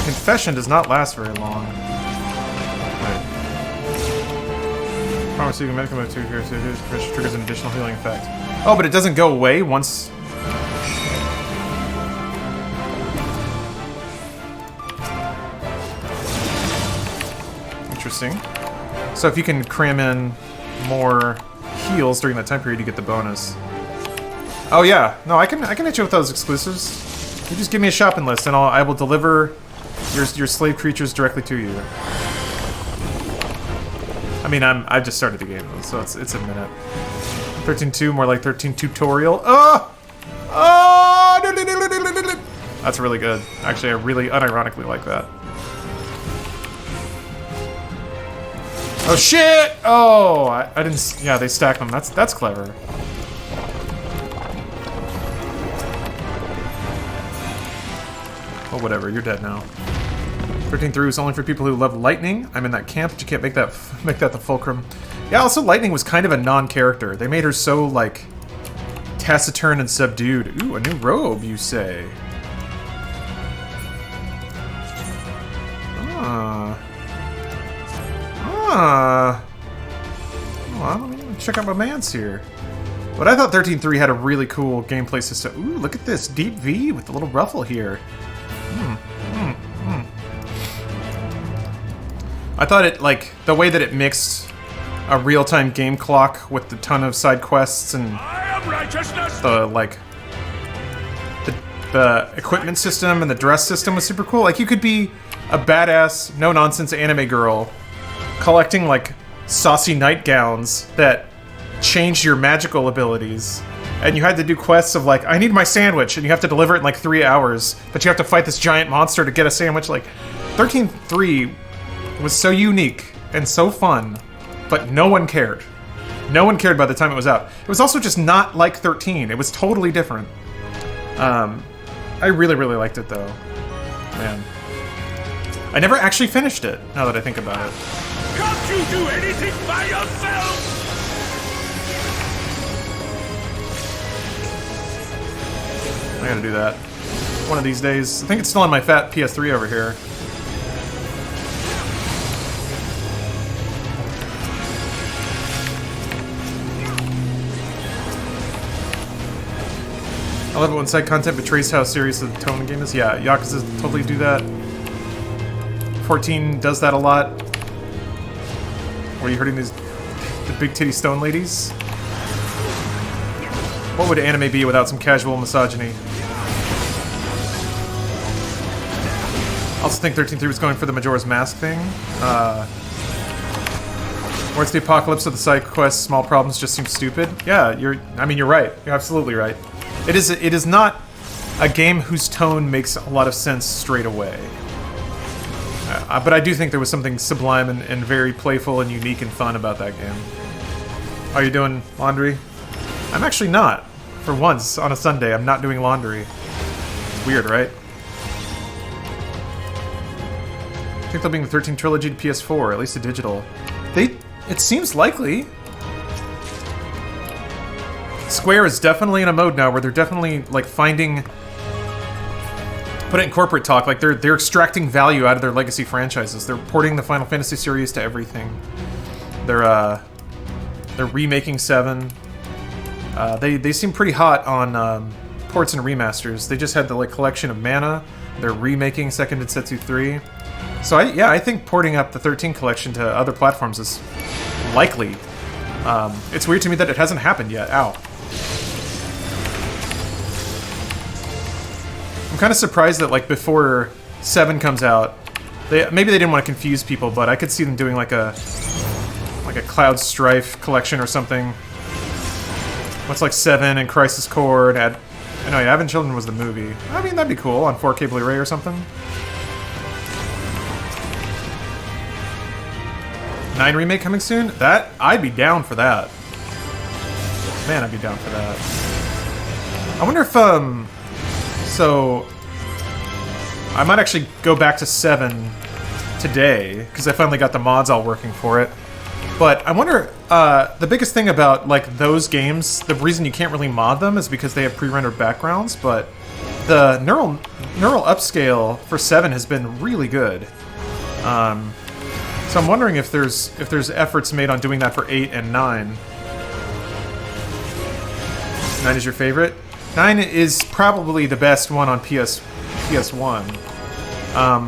Confession does not last very long. Promise you can medical move 2 here, so it triggers an additional healing effect. Oh, but it doesn't go away once. Interesting. So if you can cram in more heals during that time period, you get the bonus. Oh yeah, no, I can hit you with those exclusives. You just give me a shopping list, and I will deliver your slave creatures directly to you. I mean, I just started the game though, so it's a minute. 13.2, more like 13 tutorial. Oh, oh, that's really good. Actually, I really unironically like that. Oh shit! Oh, I didn't. Yeah, they stacked them. That's clever. Well, whatever. You're dead now. 13.3 was only for people who love lightning. I'm in that camp, but you can't make that the fulcrum. Yeah. Also, lightning was kind of a non-character. They made her so like taciturn and subdued. Ooh, a new robe, you say? Well, let me check out my mans here. But I thought 13.3 had a really cool gameplay system. Ooh, look at this deep V with the little ruffle here. I thought it, like, the way that it mixed a real-time game clock with the ton of side quests and the, like, the equipment system and the dress system was super cool. Like, you could be a badass, no-nonsense anime girl collecting, like, saucy nightgowns that changed your magical abilities. And you had to do quests of, like, I need my sandwich, and you have to deliver it in, like, 3 hours. But you have to fight this giant monster to get a sandwich. Like, 13.3 was so unique and so fun, but no one cared. No one cared by the time it was out. It was also just not like 13. It was totally different. I really, really liked it, though. Man. I never actually finished it, now that I think about it. Can't you do anything by yourself? I gotta do that. One of these days. I think it's still on my fat PS3 over here. I love it when side content betrays how serious the tone of the game is. Yeah, Yakuza totally do that. 14 does that a lot. Were you hurting the big titty stone ladies? What would anime be without some casual misogyny? I also think 13.3 was going for the Majora's Mask thing. Where it's the apocalypse of the side quests, small problems just seem stupid. Yeah, you're right. You're absolutely right. It is not a game whose tone makes a lot of sense straight away. But I do think there was something sublime and very playful and unique and fun about that game. Are you doing laundry? I'm actually not. For once, on a Sunday, I'm not doing laundry. It's weird, right? I think they'll bring the 13 trilogy to PS4, at least to digital. It seems likely. Square is definitely in a mode now where they're definitely, like, finding... Put it in corporate talk, like, they're extracting value out of their legacy franchises. They're porting the Final Fantasy series to everything. They're remaking 7. They seem pretty hot on ports and remasters. They just had the, like, collection of Mana. They're remaking Second Densetsu 3. So, I think porting up the 13 collection to other platforms is likely. It's weird to me that it hasn't happened yet. Ow. I'm kind of surprised that like before 7 comes out, maybe they didn't want to confuse people, but I could see them doing like a Cloud Strife collection or something. What's like 7 and Crisis Core and add. I know, yeah, Advent Children was the movie. I mean, that'd be cool on 4K Blu-ray or something. 9 remake coming soon? That I'd be down for that. Man, I'd be down for that. I wonder if so I might actually go back to 7 today because I finally got the mods all working for it. But I wonder, the biggest thing about like those games, the reason you can't really mod them is because they have pre-rendered backgrounds. But the neural upscale for 7 has been really good. So I'm wondering if there's efforts made on doing that for 8 and 9. 9 is your favorite? 9 is probably the best one on PS1. I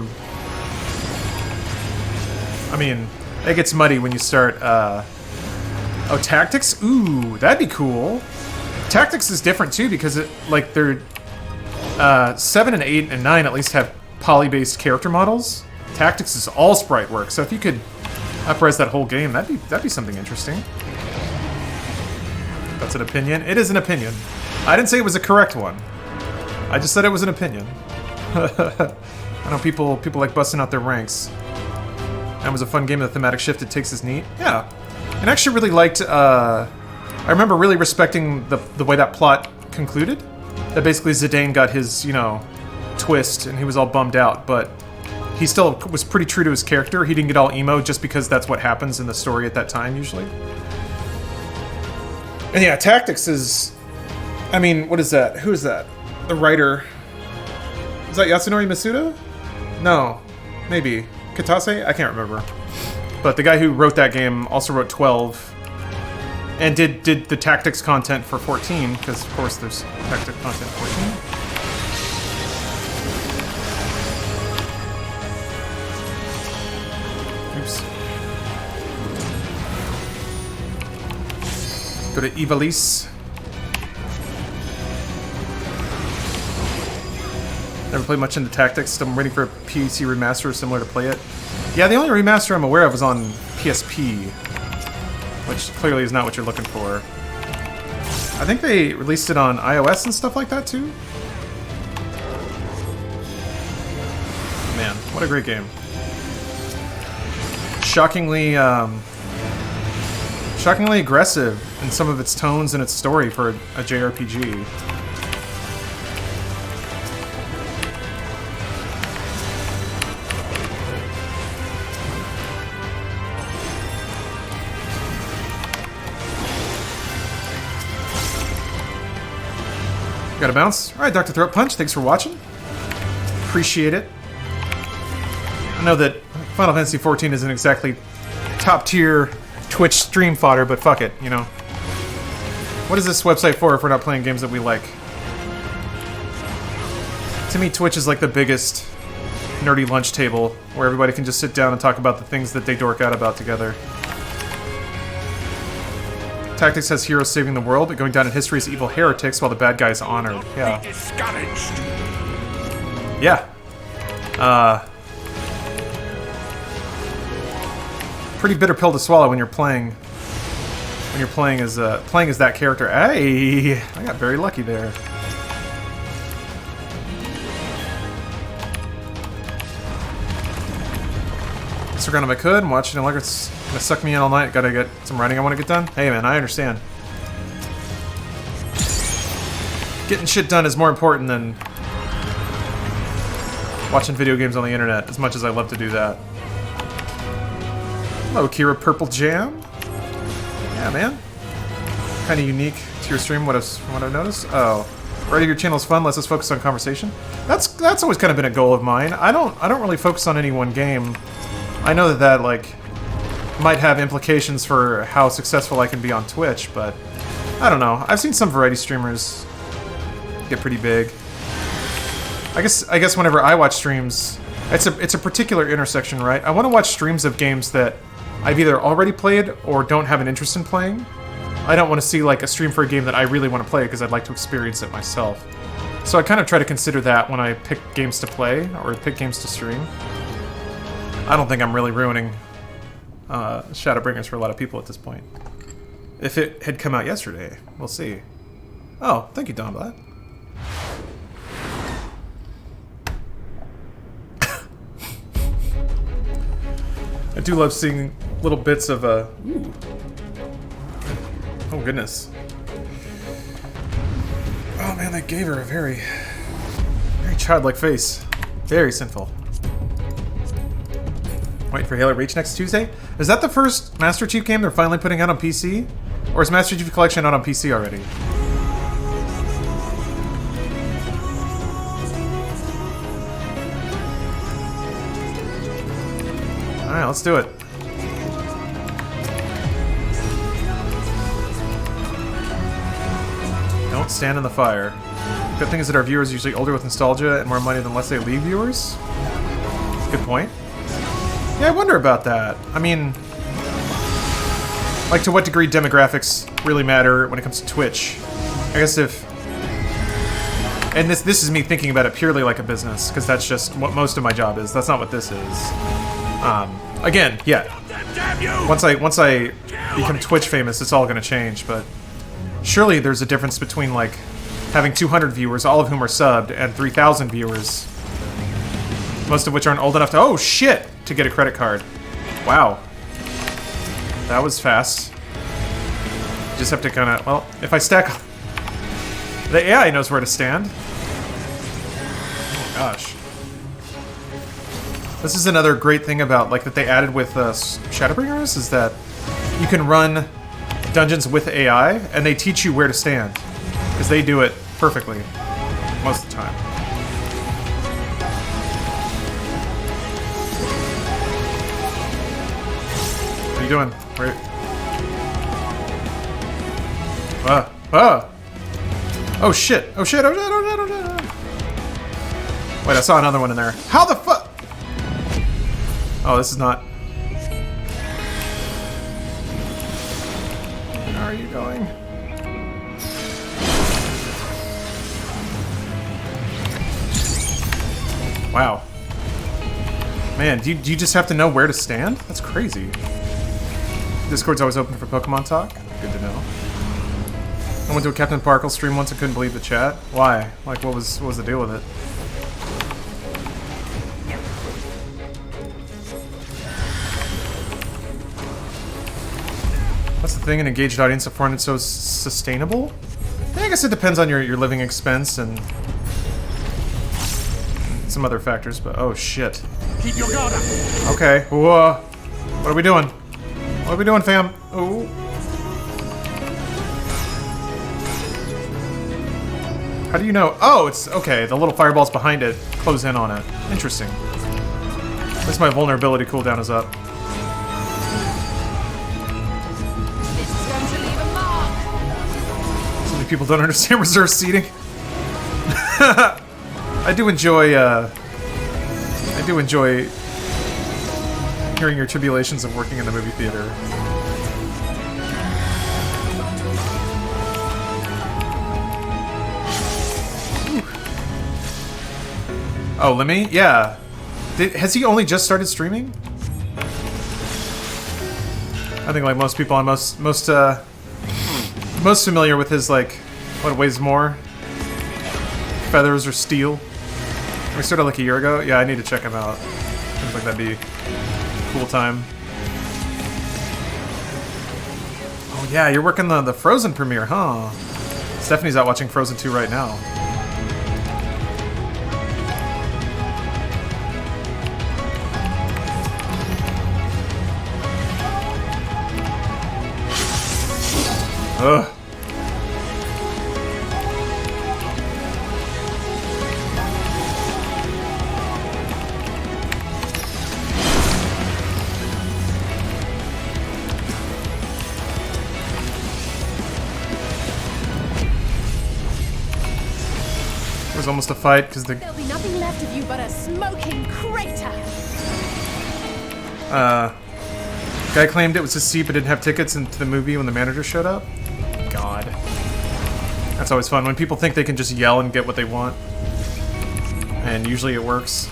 mean, it gets muddy when you start, oh, Tactics? Ooh, that'd be cool. Tactics is different too because it, like, they're, 7 and 8 and 9 at least have poly-based character models. Tactics is all sprite work, so if you could up-res that whole game, that'd be something interesting. That's an opinion. It is an opinion. I didn't say it was a correct one. I just said it was an opinion. I know people like busting out their ranks. That was a fun game. The thematic shift it takes is neat. Yeah, and I actually really liked. I remember really respecting the way that plot concluded. That basically Zidane got his twist, and he was all bummed out, but he still was pretty true to his character. He didn't get all emo just because that's what happens in the story at that time usually. And yeah, Tactics is... I mean, what is that? Who is that? The writer... Is that Yasunori Masuda? No. Maybe. Katase? I can't remember. But the guy who wrote that game also wrote 12. And did the Tactics content for 14, because of course there's Tactics content for 14. Oops. Go to Ivalice. Never played much into Tactics. I'm waiting for a PC remaster similar to play it. Yeah, the only remaster I'm aware of was on PSP, which clearly is not what you're looking for. I think they released it on iOS and stuff like that too. Man, what a great game. Shockingly aggressive in some of its tones and its story for a JRPG. Got a bounce. Alright, Dr. Throat Punch, thanks for watching. Appreciate it. I know that Final Fantasy XIV isn't exactly top tier Twitch stream fodder, but fuck it, you know. What is this website for if we're not playing games that we like? To me, Twitch is like the biggest nerdy lunch table where everybody can just sit down and talk about the things that they dork out about together. Tactics has heroes saving the world, but going down in history as evil heretics while the bad guy is honored. Yeah. Yeah. Pretty bitter pill to swallow when you're playing as that character. Hey, I got very lucky there. Stick around if I could and watch it like it's gonna suck me in all night. Gotta get some writing I want to get done. Hey man, I understand. Getting shit done is more important than watching video games on the internet, as much as I love to do that. Hello, Kira Purple Jam. Yeah, man. Kind of unique to your stream. What I've noticed. Oh, writing your channel is fun. Lets us focus on conversation. That's always kind of been a goal of mine. I don't really focus on any one game. I know that like might have implications for how successful I can be on Twitch, but I don't know. I've seen some variety streamers get pretty big. I guess whenever I watch streams, it's a particular intersection, right? I want to watch streams of games that I've either already played or don't have an interest in playing. I don't want to see like a stream for a game that I really want to play because I'd like to experience it myself. So I kind of try to consider that when I pick games to play or pick games to stream. I don't think I'm really ruining Shadowbringers for a lot of people at this point. If it had come out yesterday, we'll see. Oh, thank you, Donblat. I do love seeing little bits of ooh. Oh goodness. Oh man, that gave her a very childlike face. Very sinful. Waiting for Halo Reach next Tuesday. Is that the first Master Chief game they're finally putting out on PC? Or is Master Chief Collection out on PC already? Alright, let's do it. Don't stand in the fire. Good thing is that our viewers are usually older with nostalgia and more money than Let's Say League viewers. Good point. Yeah, I wonder about that. I mean, like, to what degree demographics really matter when it comes to Twitch. I guess if... And this is me thinking about it purely like a business, because that's just what most of my job is. That's not what this is. Again, yeah. Once I become Twitch famous, it's all going to change, but surely there's a difference between, like, having 200 viewers, all of whom are subbed, and 3,000 viewers, most of which aren't old enough to... Oh, shit! To get a credit card. Wow. That was fast. Just have to kind of... Well, if I stack... The AI knows where to stand. Oh, gosh. This is another great thing about, like, that they added with Shadowbringers, is that you can run dungeons with AI, and they teach you where to stand. Because they do it perfectly. Most of the time. What are you doing? Where? Oh shit! Oh shit! Oh shit! Oh shit! Oh shit! Wait, I saw another one in there. How the fuck? Oh, this is not. Where are you going? Wow. Man, do you just have to know where to stand? That's crazy. Discord's always open for Pokemon talk. Good to know. I went to a Captain Parkle stream once and couldn't believe the chat. Why? Like, what was the deal with it? What's the thing? An engaged audience of 400 so sustainable? Yeah, I guess it depends on your living expense and some other factors, but oh shit. Keep your guard up. Okay. Whoa. What are we doing? What are we doing, fam? Oh. How do you know? Oh, it's okay. The little fireballs behind it close in on it. Interesting. At least my vulnerability cooldown is up. This is going to leave a mark. So many people don't understand reserve seating. I do enjoy hearing your tribulations of working in the movie theater. Oh, Lemmy? Yeah. Has he only just started streaming? I think like most people, I'm most familiar with his, like, what weighs more? Feathers or Steel? We started like a year ago? Yeah, I need to check him out. Seems like that'd be a cool time. Oh yeah, you're working the Frozen premiere, huh? Stephanie's out watching Frozen 2 right now. Ugh. There's almost a fight because the There'll be nothing left of you but a smoking crater. guy claimed it was his seat but didn't have tickets into the movie when the manager showed up. God. That's always fun when people think they can just yell and get what they want. And usually it works.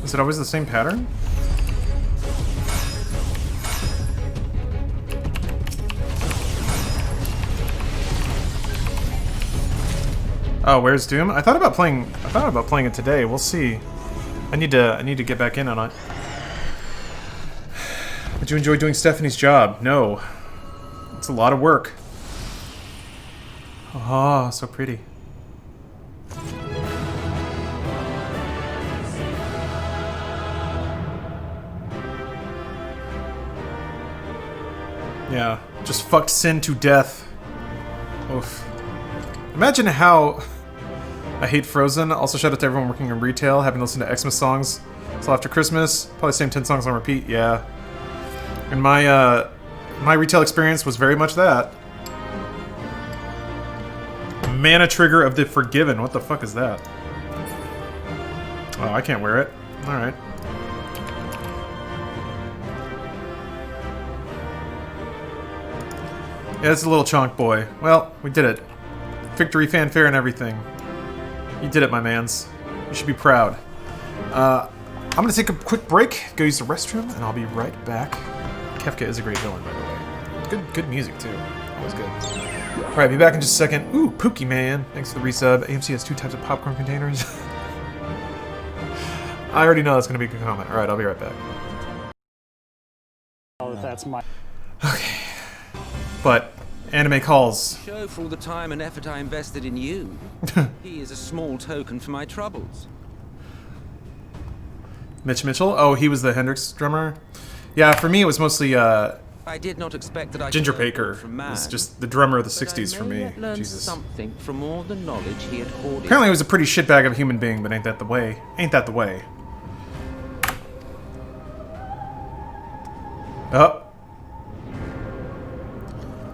Is it always the same pattern? Oh, where's Doom? I thought about playing it today. We'll see. I need to get back in on it. Did you enjoy doing Stephanie's job? No. It's a lot of work. Oh, so pretty. Yeah, just fucked Sin to death. Oof. Imagine how... I hate Frozen. Also, shout out to everyone working in retail, having listened to Xmas songs till after Christmas. Probably same 10 songs on repeat, yeah. And my retail experience was very much that. Mana Trigger of the Forgiven. What the fuck is that? Oh, I can't wear it. Alright. Yeah, it's a little chonk boy. Well, we did it. Victory fanfare and everything. You did it, my mans. You should be proud. I'm gonna take a quick break, go use the restroom, and I'll be right back. Kefka is a great villain, by the way. Good music, too. Always good. Alright, be back in just a second. Ooh, Pookie Man. Thanks for the resub. AMC has 2 types of popcorn containers. I already know that's gonna be a good comment. Alright, I'll be right back. Oh, that's my... Okay. But, anime calls. Show for all the time and effort I invested in you. He is a small token for my troubles. Mitch Mitchell? Oh, he was the Hendrix drummer? Yeah, for me it was mostly, I did not expect that I Ginger could learn Baker. from man, Was just the drummer of the but 60s I for may me. yet learn Jesus. something from all the knowledge he had hoarded. Apparently he was a pretty shitbag of a human being, but ain't that the way? Ain't that the way? Oh.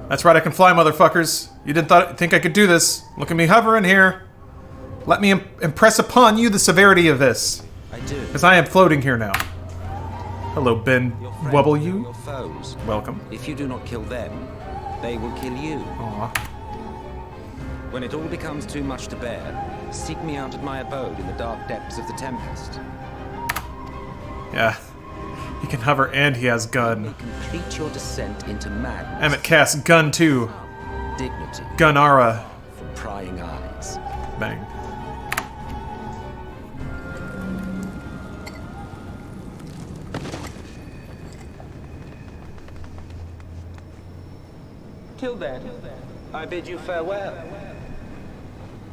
That's right, I can fly, motherfuckers. You didn't think I could do this. Look at me hovering here. Let me impress upon you the severity of this. I do. Because I am floating here now. Hello, Ben Your friends Wubble are you. your foes. Welcome. If you do not kill them, they will kill you. Aw. When it all becomes too much to bear, seek me out at my abode in the dark depths of the Tempest. Yeah. He can hover and he has gun. Complete your descent into madness. Emmett Cass, gun too. Dignity Gunara. for prying eyes. Bang. Till then, I bid you farewell.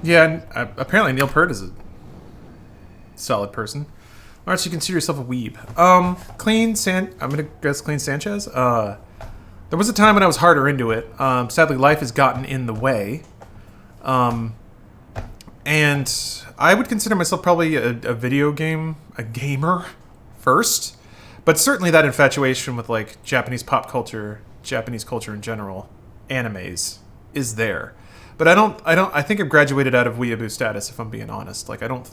Yeah, and apparently Neil Peart is a solid person. Alright, so you consider yourself a weeb. I'm gonna guess Clean Sanchez. There was a time when I was harder into it. Sadly, life has gotten in the way. And I would consider myself probably a gamer first. But certainly that infatuation with like Japanese pop culture, Japanese culture in general, animes, is there. But I think I've graduated out of weeaboo status, if I'm being honest. Like, I don't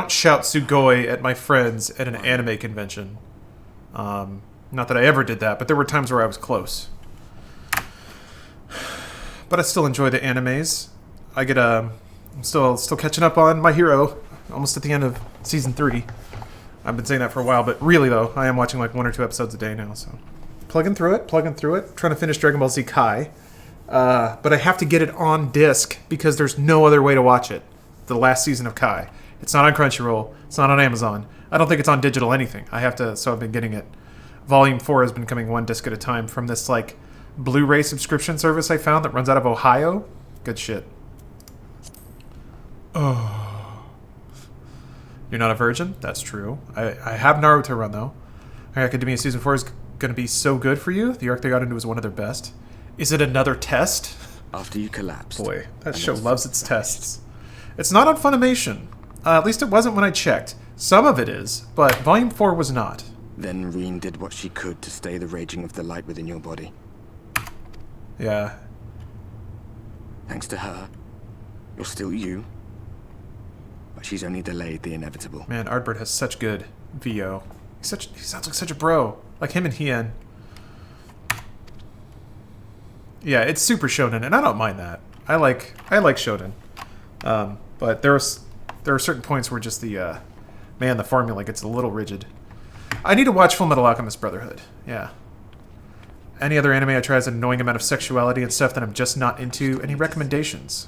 shout Sugoi at my friends at an anime convention. Not that I ever did that, but there were times where I was close. But I still enjoy the animes. I'm still catching up on My Hero, almost at the end of season 3. I've been saying that for a while, but really though, I am watching like 1 or 2 episodes a day now, so plugging through it, trying to finish Dragon Ball Z Kai. But I have to get it on disc because there's no other way to watch it. The last season of Kai. It's not on Crunchyroll. It's not on Amazon. I don't think it's on digital anything. So I've been getting it. Volume 4 has been coming 1 disc at a time from this like Blu-ray subscription service I found that runs out of Ohio. Good shit. Oh. You're not a virgin? That's true. I have Naruto run though. My Academia Season 4 is going to be so good for you. The arc they got into was one of their best. Is it another test? After you collapsed. Boy, that show loves its tests. It's not on Funimation. At least it wasn't when I checked. Some of it is, but Volume 4 was not. Then Reen did what she could to stay the raging of the light within your body. Yeah. Thanks to her, You're still you. But she's only delayed the inevitable. Man, Ardbert has such good VO. He sounds like such a bro. Like him and Hien. Yeah, it's super shonen, and I don't mind that. I like shonen. But there are certain points where just the formula gets a little rigid. I need to watch Full Metal Alchemist Brotherhood. Yeah. Any other anime I try has an annoying amount of sexuality and stuff that I'm just not into. Any recommendations?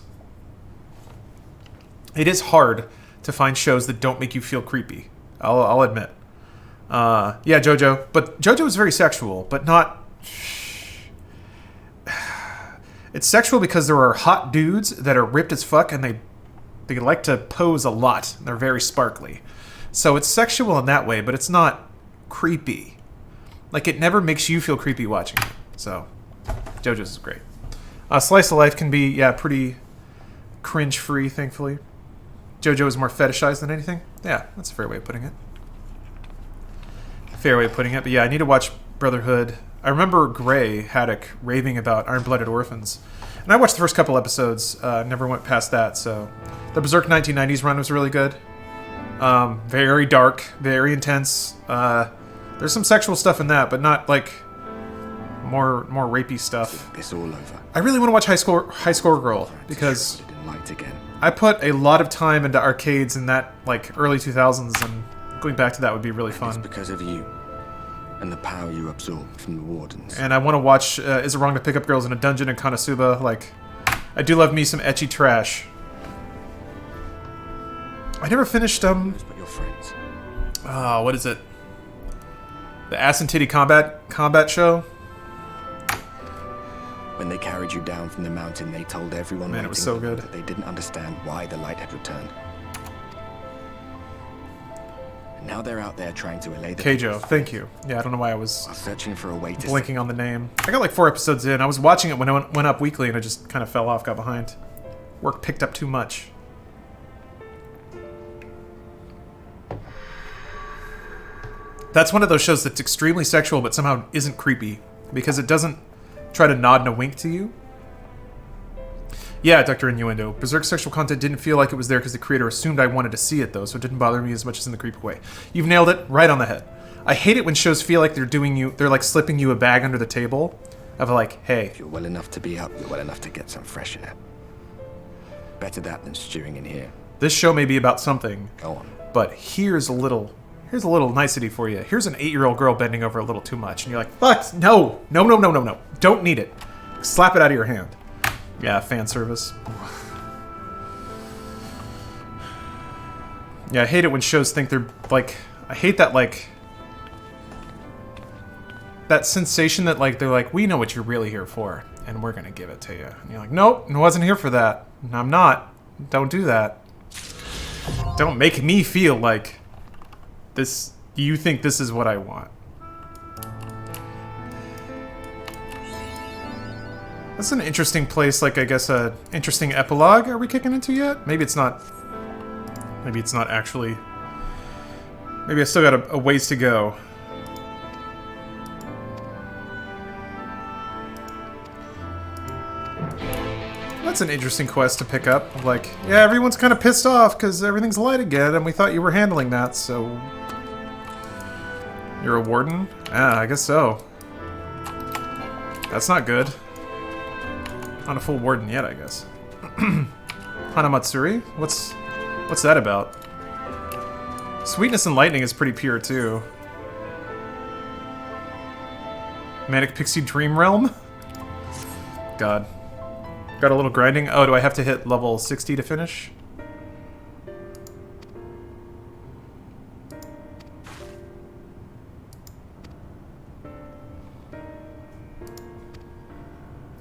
It is hard to find shows that don't make you feel creepy. I'll admit. Yeah, JoJo. But JoJo is very sexual, but not... It's sexual because there are hot dudes that are ripped as fuck, and they like to pose a lot. They're very sparkly. So it's sexual in that way, but it's not creepy. Like, it never makes you feel creepy watching it. So, JoJo's is great. Slice of Life can be, yeah, pretty cringe-free, thankfully. JoJo is more fetishized than anything. Yeah, that's a fair way of putting it. Fair way of putting it. But yeah, I need to watch Brotherhood. I remember Gray Haddock raving about Iron-Blooded Orphans. And I watched the first couple episodes. Never went past that, so... The Berserk 1990s run was really good. Very dark, very intense. There's some sexual stuff in that, but not, like, more rapey stuff. It's all over. I really want to watch High Score Girl, because I put a lot of time into arcades in that, like, early 2000s, and going back to that would be really fun. It's because of you. And the power you absorb from the wardens. And I want to watch Is It Wrong to Pick Up Girls in a Dungeon in Konosuba? Like, I do love me some ecchi trash. I never finished, But your friends. what is it? The Ass and Titty Combat show? When they carried you down from the mountain, they told everyone Man, it was so good. that they didn't understand why the light had returned. Now they're out there trying to allay the... Keijo, thank you. Yeah, I don't know why I was searching for a way to blinking on the name. I got like 4 episodes in. I was watching it when it went up weekly, and I just kind of fell off, got behind. Work picked up too much. That's one of those shows that's extremely sexual, but somehow isn't creepy, because it doesn't try to nod and a wink to you. Yeah, Dr. Innuendo. Berserk sexual content didn't feel like it was there because the creator assumed I wanted to see it, though, so it didn't bother me as much as in the creepy way. You've nailed it right on the head. I hate it when shows feel like they're like slipping you a bag under the table of like, hey. If you're well enough to be up, you're well enough to get some fresh air. Better that than stewing in here. This show may be about something. Go on. But here's a little nicety for you. Here's an 8-year-old girl bending over a little too much, and you're like, fuck, no. Don't need it. Slap it out of your hand. Yeah, fan service. Yeah, I hate it when shows think they're, like... I hate that, like... That sensation that, like, they're like, we know what you're really here for, and we're gonna give it to you. And you're like, nope, I wasn't here for that. I'm not. Don't do that. Don't make me feel like... This... You think this is what I want. That's an interesting place, like, I guess, a interesting epilogue are we kicking into yet? Maybe it's not... Maybe it's not actually... Maybe I still got a ways to go. That's an interesting quest to pick up. Like, yeah, everyone's kind of pissed off because everything's light again, and we thought you were handling that, so... You're a warden? Yeah, I guess so. That's not good. Not a full warden yet, I guess. Hanamatsuri? What's that about? Sweetness and Lightning is pretty pure, too. Manic Pixie Dream Realm? God. Got a little grinding. Oh, do I have to hit level 60 to finish?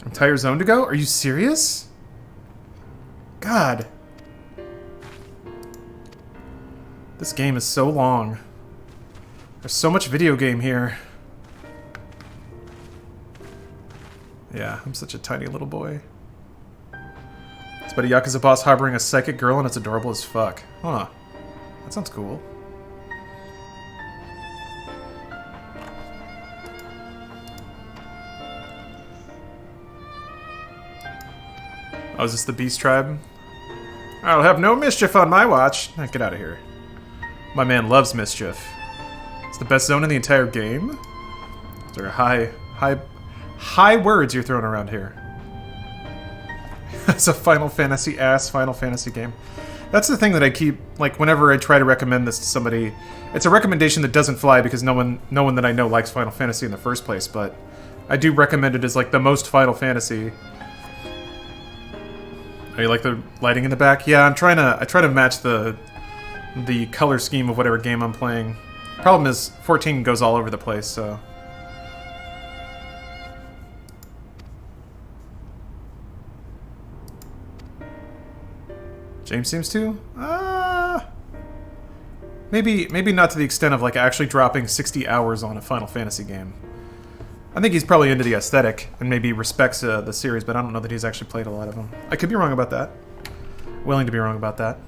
Entire zone to go? Are you serious? God. This game is so long. There's so much video game here. Yeah, I'm such a tiny little boy. It's about a Yakuza boss harboring a psychic girl and it's adorable as fuck. Huh. That sounds cool. Oh, is this the Beast Tribe? I'll have no mischief on my watch. Ah, get out of here. My man loves mischief. It's the best zone in the entire game. Those are high words you're throwing around here. It's a Final Fantasy Final Fantasy game. That's the thing that I keep, like, whenever I try to recommend this to somebody, it's a recommendation that doesn't fly because no one that I know likes Final Fantasy in the first place, but I do recommend it as, like, the most Final Fantasy. Oh, you like the lighting in the back? Yeah, I try to match the color scheme of whatever game I'm playing. Problem is, 14 goes all over the place, so... James seems to? Maybe not to the extent of like actually dropping 60 hours on a Final Fantasy game. I think he's probably into the aesthetic and maybe respects the series, but I don't know that he's actually played a lot of them. I could be wrong about that. Willing to be wrong about that.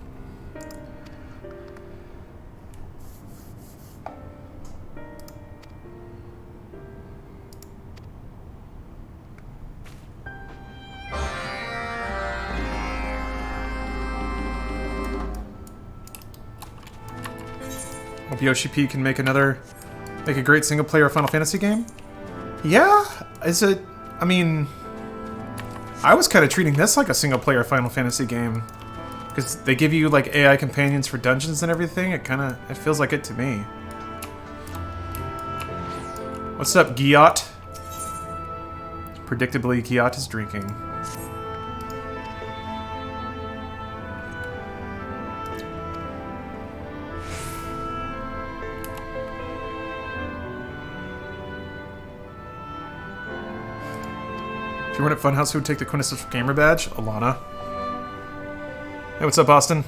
Hope Yoshi P can make a great single-player Final Fantasy game. Yeah, is it? I mean, I was kind of treating this like a single-player Final Fantasy game because they give you like AI companions for dungeons and everything. It feels like it to me. What's up, Giot? Predictably, Giot is drinking. If you weren't at Funhouse, who would take the quintessential gamer badge? Alana. Hey, what's up, Austin?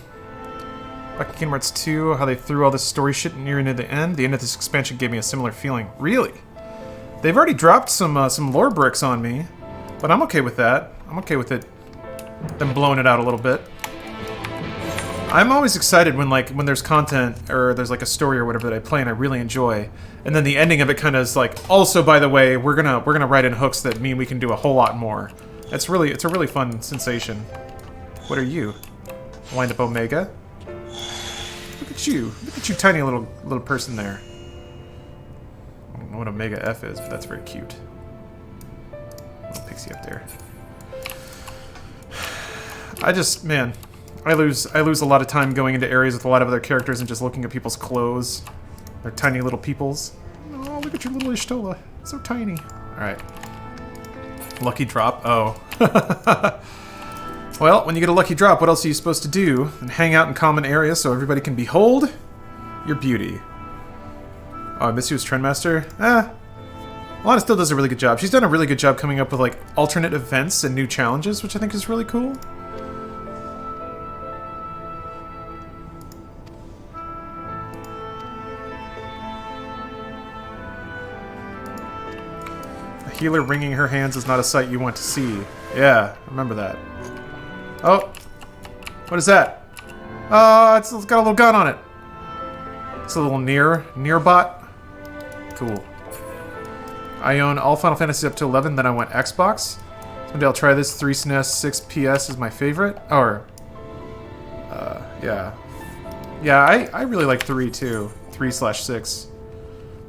Back in Kingdom Hearts 2, how they threw all this story shit near into the end. The end of this expansion gave me a similar feeling. Really? They've already dropped some lore bricks on me, but I'm okay with that. I'm okay with it, them blowing it out a little bit. I'm always excited when there's content or there's like a story or whatever that I play and I really enjoy, and then the ending of it kind of is like, also by the way, we're gonna write in hooks that mean we can do a whole lot more. It's a really fun sensation. What are you? Wind up Omega? Look at you, tiny little person there. I don't know what Omega F is, but that's very cute. Little pixie up there. I lose a lot of time going into areas with a lot of other characters and just looking at people's clothes. Their tiny little peoples. Oh, look at your little Ishtola. So tiny. Alright. Lucky drop. Oh. Well, when you get a lucky drop, what else are you supposed to do? And hang out in common areas so everybody can behold your beauty. Oh, I miss you as Trendmaster? Alana still does a really good job. She's done a really good job coming up with, like, alternate events and new challenges, which I think is really cool. Healer wringing her hands is not a sight you want to see. Yeah, remember that. Oh! What is that? It's got a little gun on it. It's a little near bot. Cool. I own all Final Fantasy up to 11, then I went Xbox. Someday I'll try this. 3 SNES, 6 PS is my favorite. Or, yeah. Yeah, I really like 3 too. 3/6.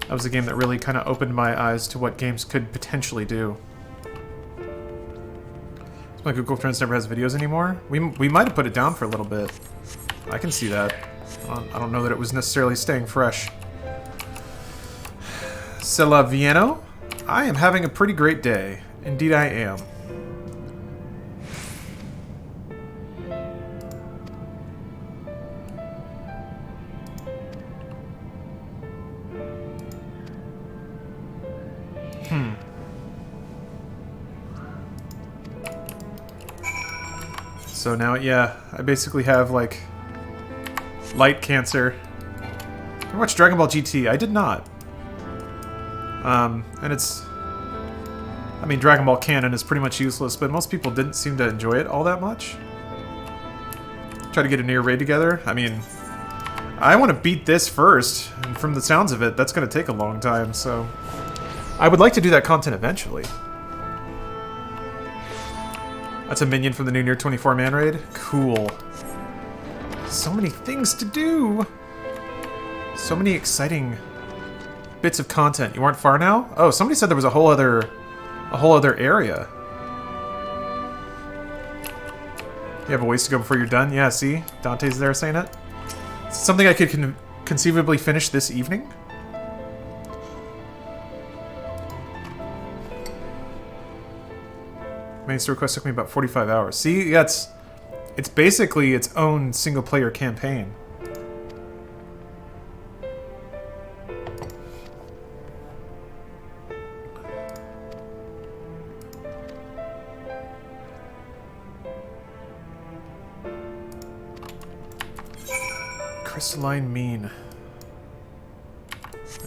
That was a game that really kind of opened my eyes to what games could potentially do. So my Google Trends never has videos anymore? We might have put it down for a little bit. I can see that. I don't know that it was necessarily staying fresh. Cela Vieno? I am having a pretty great day. Indeed I am. So now, yeah, I basically have, like, light cancer. Did you watch Dragon Ball GT? I did not. And it's... I mean, Dragon Ball canon is pretty much useless, but most people didn't seem to enjoy it all that much. Try to get a near raid together. I mean, I want to beat this first, and from the sounds of it, that's going to take a long time, so... I would like to do that content eventually. That's a minion from the new Near 24 man raid? Cool. So many things to do. So many exciting bits of content. You aren't far now? Oh, somebody said there was a whole other area. You have a ways to go before you're done? Yeah, see? Dante's there saying it. It's something I could conceivably finish this evening. Main story quest took me about 45 hours. See, yeah, it's basically its own single-player campaign. Crystalline mean.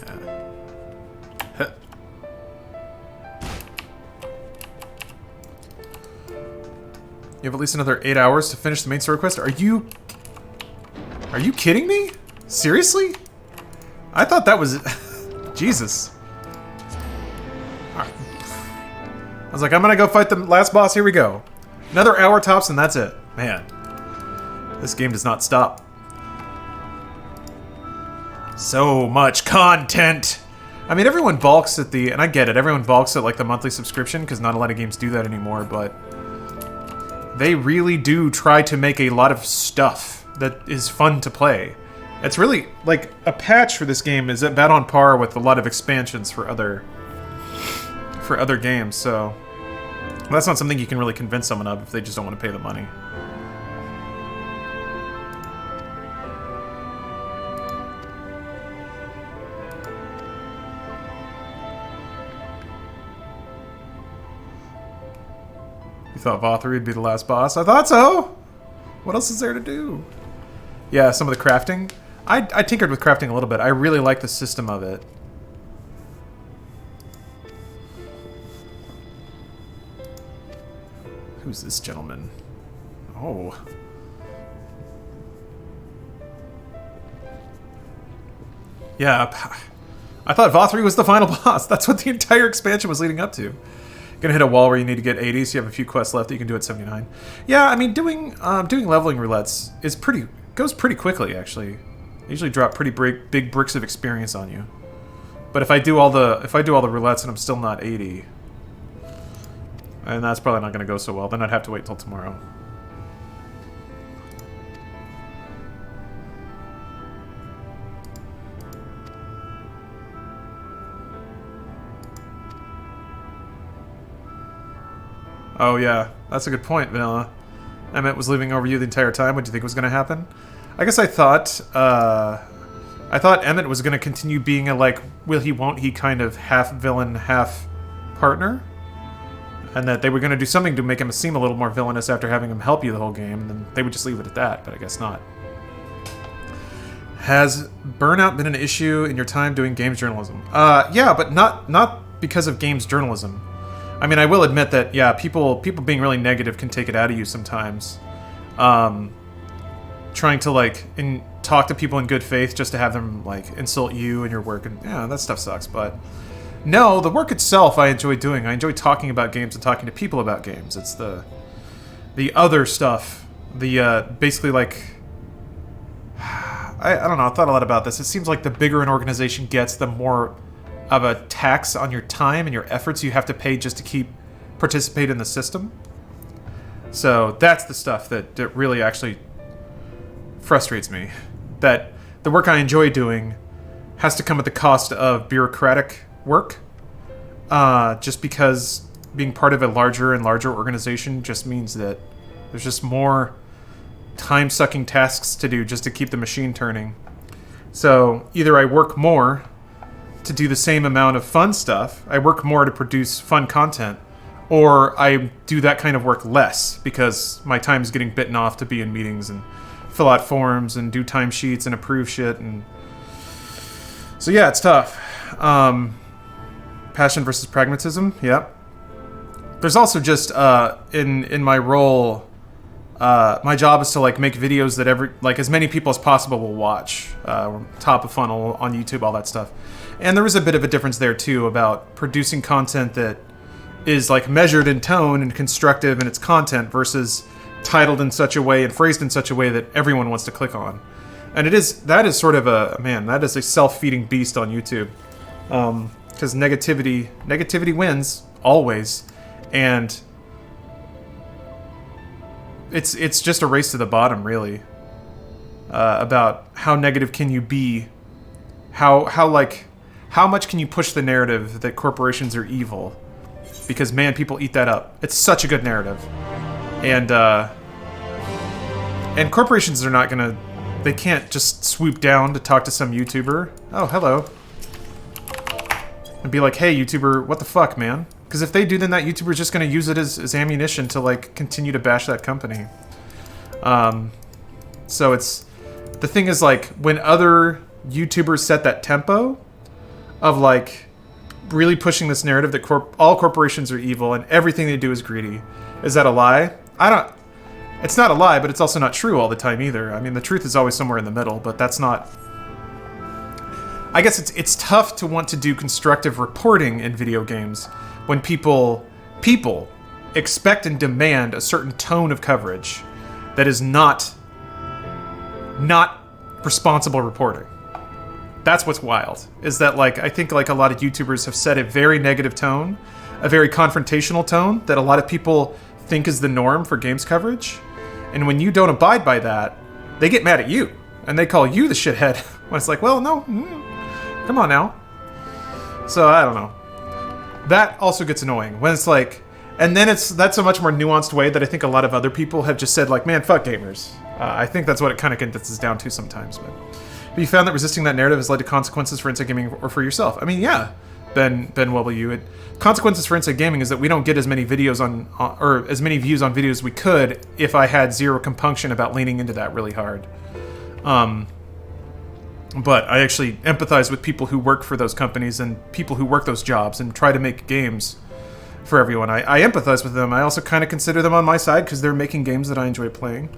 Yeah. Huh. You have at least another 8 hours to finish the main story quest. Are you kidding me? Seriously? I thought that was Jesus. I was like, I'm gonna go fight the last boss. Here we go. Another hour tops, and that's it. Man, this game does not stop. So much content. I mean, everyone balks at the, and I get it, everyone balks at like the monthly subscription because not a lot of games do that anymore, but they really do try to make a lot of stuff that is fun to play. It's really, like, a patch for this game is about on par with a lot of expansions for other games, so that's not something you can really convince someone of if they just don't want to pay the money. You thought Vothry would be the last boss? I thought so! What else is there to do? Yeah, some of the crafting. I tinkered with crafting a little bit. I really like the system of it. Who's this gentleman? Oh. Yeah, I thought Vothry was the final boss. That's what the entire expansion was leading up to. Gonna hit a wall where you need to get 80, so you have a few quests left that you can do at 79. Yeah, I mean, doing leveling roulettes is goes pretty quickly, actually. They usually drop pretty big bricks of experience on you. But if I do all the roulettes and I'm still not 80, and that's probably not gonna go so well, then I'd have to wait till tomorrow. Oh yeah, that's a good point, Vanilla. Emmett was living over you the entire time. What do you think was going to happen? I guess I thought Emmett was going to continue being a, like, will he, won't he kind of half villain, half partner. And that they were going to do something to make him seem a little more villainous after having him help you the whole game, and then they would just leave it at that, but I guess not. Has burnout been an issue in your time doing games journalism? Yeah, but not because of games journalism. I mean, I will admit that, yeah, people being really negative can take it out of you sometimes. Trying to, like, talk to people in good faith just to have them, like, insult you and your work, and, yeah, that stuff sucks, but... No, the work itself I enjoy doing. I enjoy talking about games and talking to people about games. It's the other stuff. Basically, like... I don't know, I thought a lot about this. It seems like the bigger an organization gets, the more of a tax on your time and your efforts you have to pay just to participate in the system. So that's the stuff that really actually frustrates me. That the work I enjoy doing has to come at the cost of bureaucratic work. Just because being part of a larger and larger organization just means that there's just more time-sucking tasks to do just to keep the machine turning. So either I work more to do the same amount of fun stuff, I work more to produce fun content, or I do that kind of work less because my time is getting bitten off to be in meetings and fill out forms and do timesheets and approve shit. And so yeah, it's tough. Passion versus pragmatism, yep. There's also just in my role, my job is to like make videos that as many people as possible will watch, top of funnel on YouTube, all that stuff. And there is a bit of a difference there too about producing content that is like measured in tone and constructive in its content versus titled in such a way and phrased in such a way that everyone wants to click on. And that is sort of that is a self-feeding beast on YouTube. Because negativity wins, always. And it's just a race to the bottom, really. About how negative can you be? How much can you push the narrative that corporations are evil? Because, man, people eat that up. It's such a good narrative. And corporations are not gonna... They can't just swoop down to talk to some YouTuber. Oh, hello. And be like, hey, YouTuber, what the fuck, man? Because if they do, then that YouTuber's just gonna use it as ammunition to, like, continue to bash that company. So it's... The thing is, like, when other YouTubers set that tempo of, like, really pushing this narrative that all corporations are evil and everything they do is greedy, is that a lie? It's not a lie, but it's also not true all the time either. I mean, the truth is always somewhere in the middle, but that's not... I guess it's tough to want to do constructive reporting in video games when people expect and demand a certain tone of coverage that is not responsible reporting. That's what's wild, is that, like, I think, like, a lot of YouTubers have set a very negative tone, a very confrontational tone that a lot of people think is the norm for games coverage. And when you don't abide by that, they get mad at you, and they call you the shithead. When it's like, well, no, come on now. So, I don't know. That also gets annoying, when it's like... And then that's a much more nuanced way that I think a lot of other people have just said, like, man, fuck gamers. I think that's what it kind of condenses down to sometimes, but you found that resisting that narrative has led to consequences for Inside Gaming or for yourself. I mean, yeah, Ben W. Consequences for Inside Gaming is that we don't get as many videos or as many views on videos as we could if I had zero compunction about leaning into that really hard. But I actually empathize with people who work for those companies and people who work those jobs and try to make games for everyone. I empathize with them. I also kind of consider them on my side because they're making games that I enjoy playing.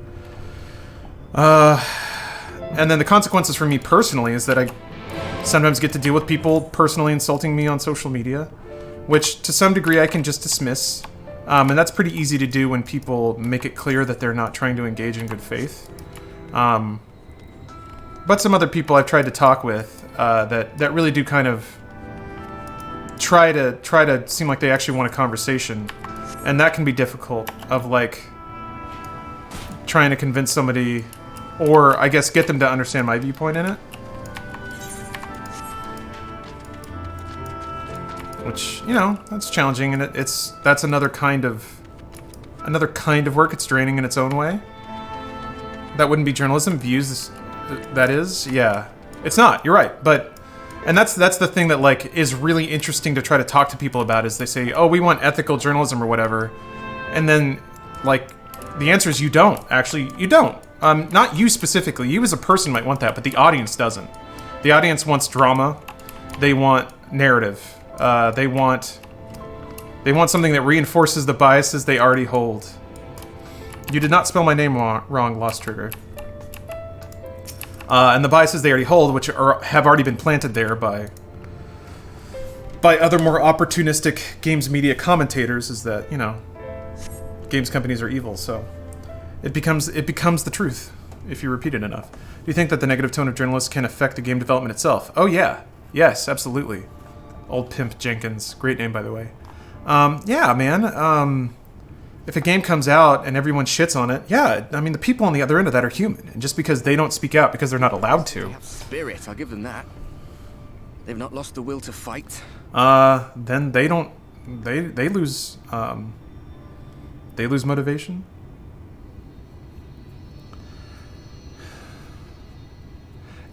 And then the consequences for me personally is that I sometimes get to deal with people personally insulting me on social media, which to some degree I can just dismiss. And that's pretty easy to do when people make it clear that they're not trying to engage in good faith. But some other people I've tried to talk with that really do kind of try to seem like they actually want a conversation, and that can be difficult, of like trying to convince somebody, or I guess get them to understand my viewpoint in it. Which, you know, that's challenging, and that's another kind of work. It's draining in its own way. That wouldn't be journalism. Views, that is, yeah. It's not. You're right, and that's the thing that, like, is really interesting to try to talk to people about, is they say, oh, we want ethical journalism or whatever, and then, like, the answer is you don't. Actually, you don't. Not you specifically. You as a person might want that, but the audience doesn't. The audience wants drama. They want narrative. They want something that reinforces the biases they already hold. You did not spell my name wrong, Lost Trigger. And the biases they already hold, which have already been planted there by other more opportunistic games media commentators, is that, you know, games companies are evil, so it becomes the truth if you repeat it enough. Do you think that the negative tone of journalists can affect the game development itself? Oh yeah. Yes, absolutely. Old Pimp Jenkins. Great name, by the way. Yeah, man. If a game comes out and everyone shits on it, yeah, I mean, the people on the other end of that are human. And just because they don't speak out because they're not allowed to... They have spirit, I'll give them that. They've not lost the will to fight. Then they don't... They lose... They lose motivation?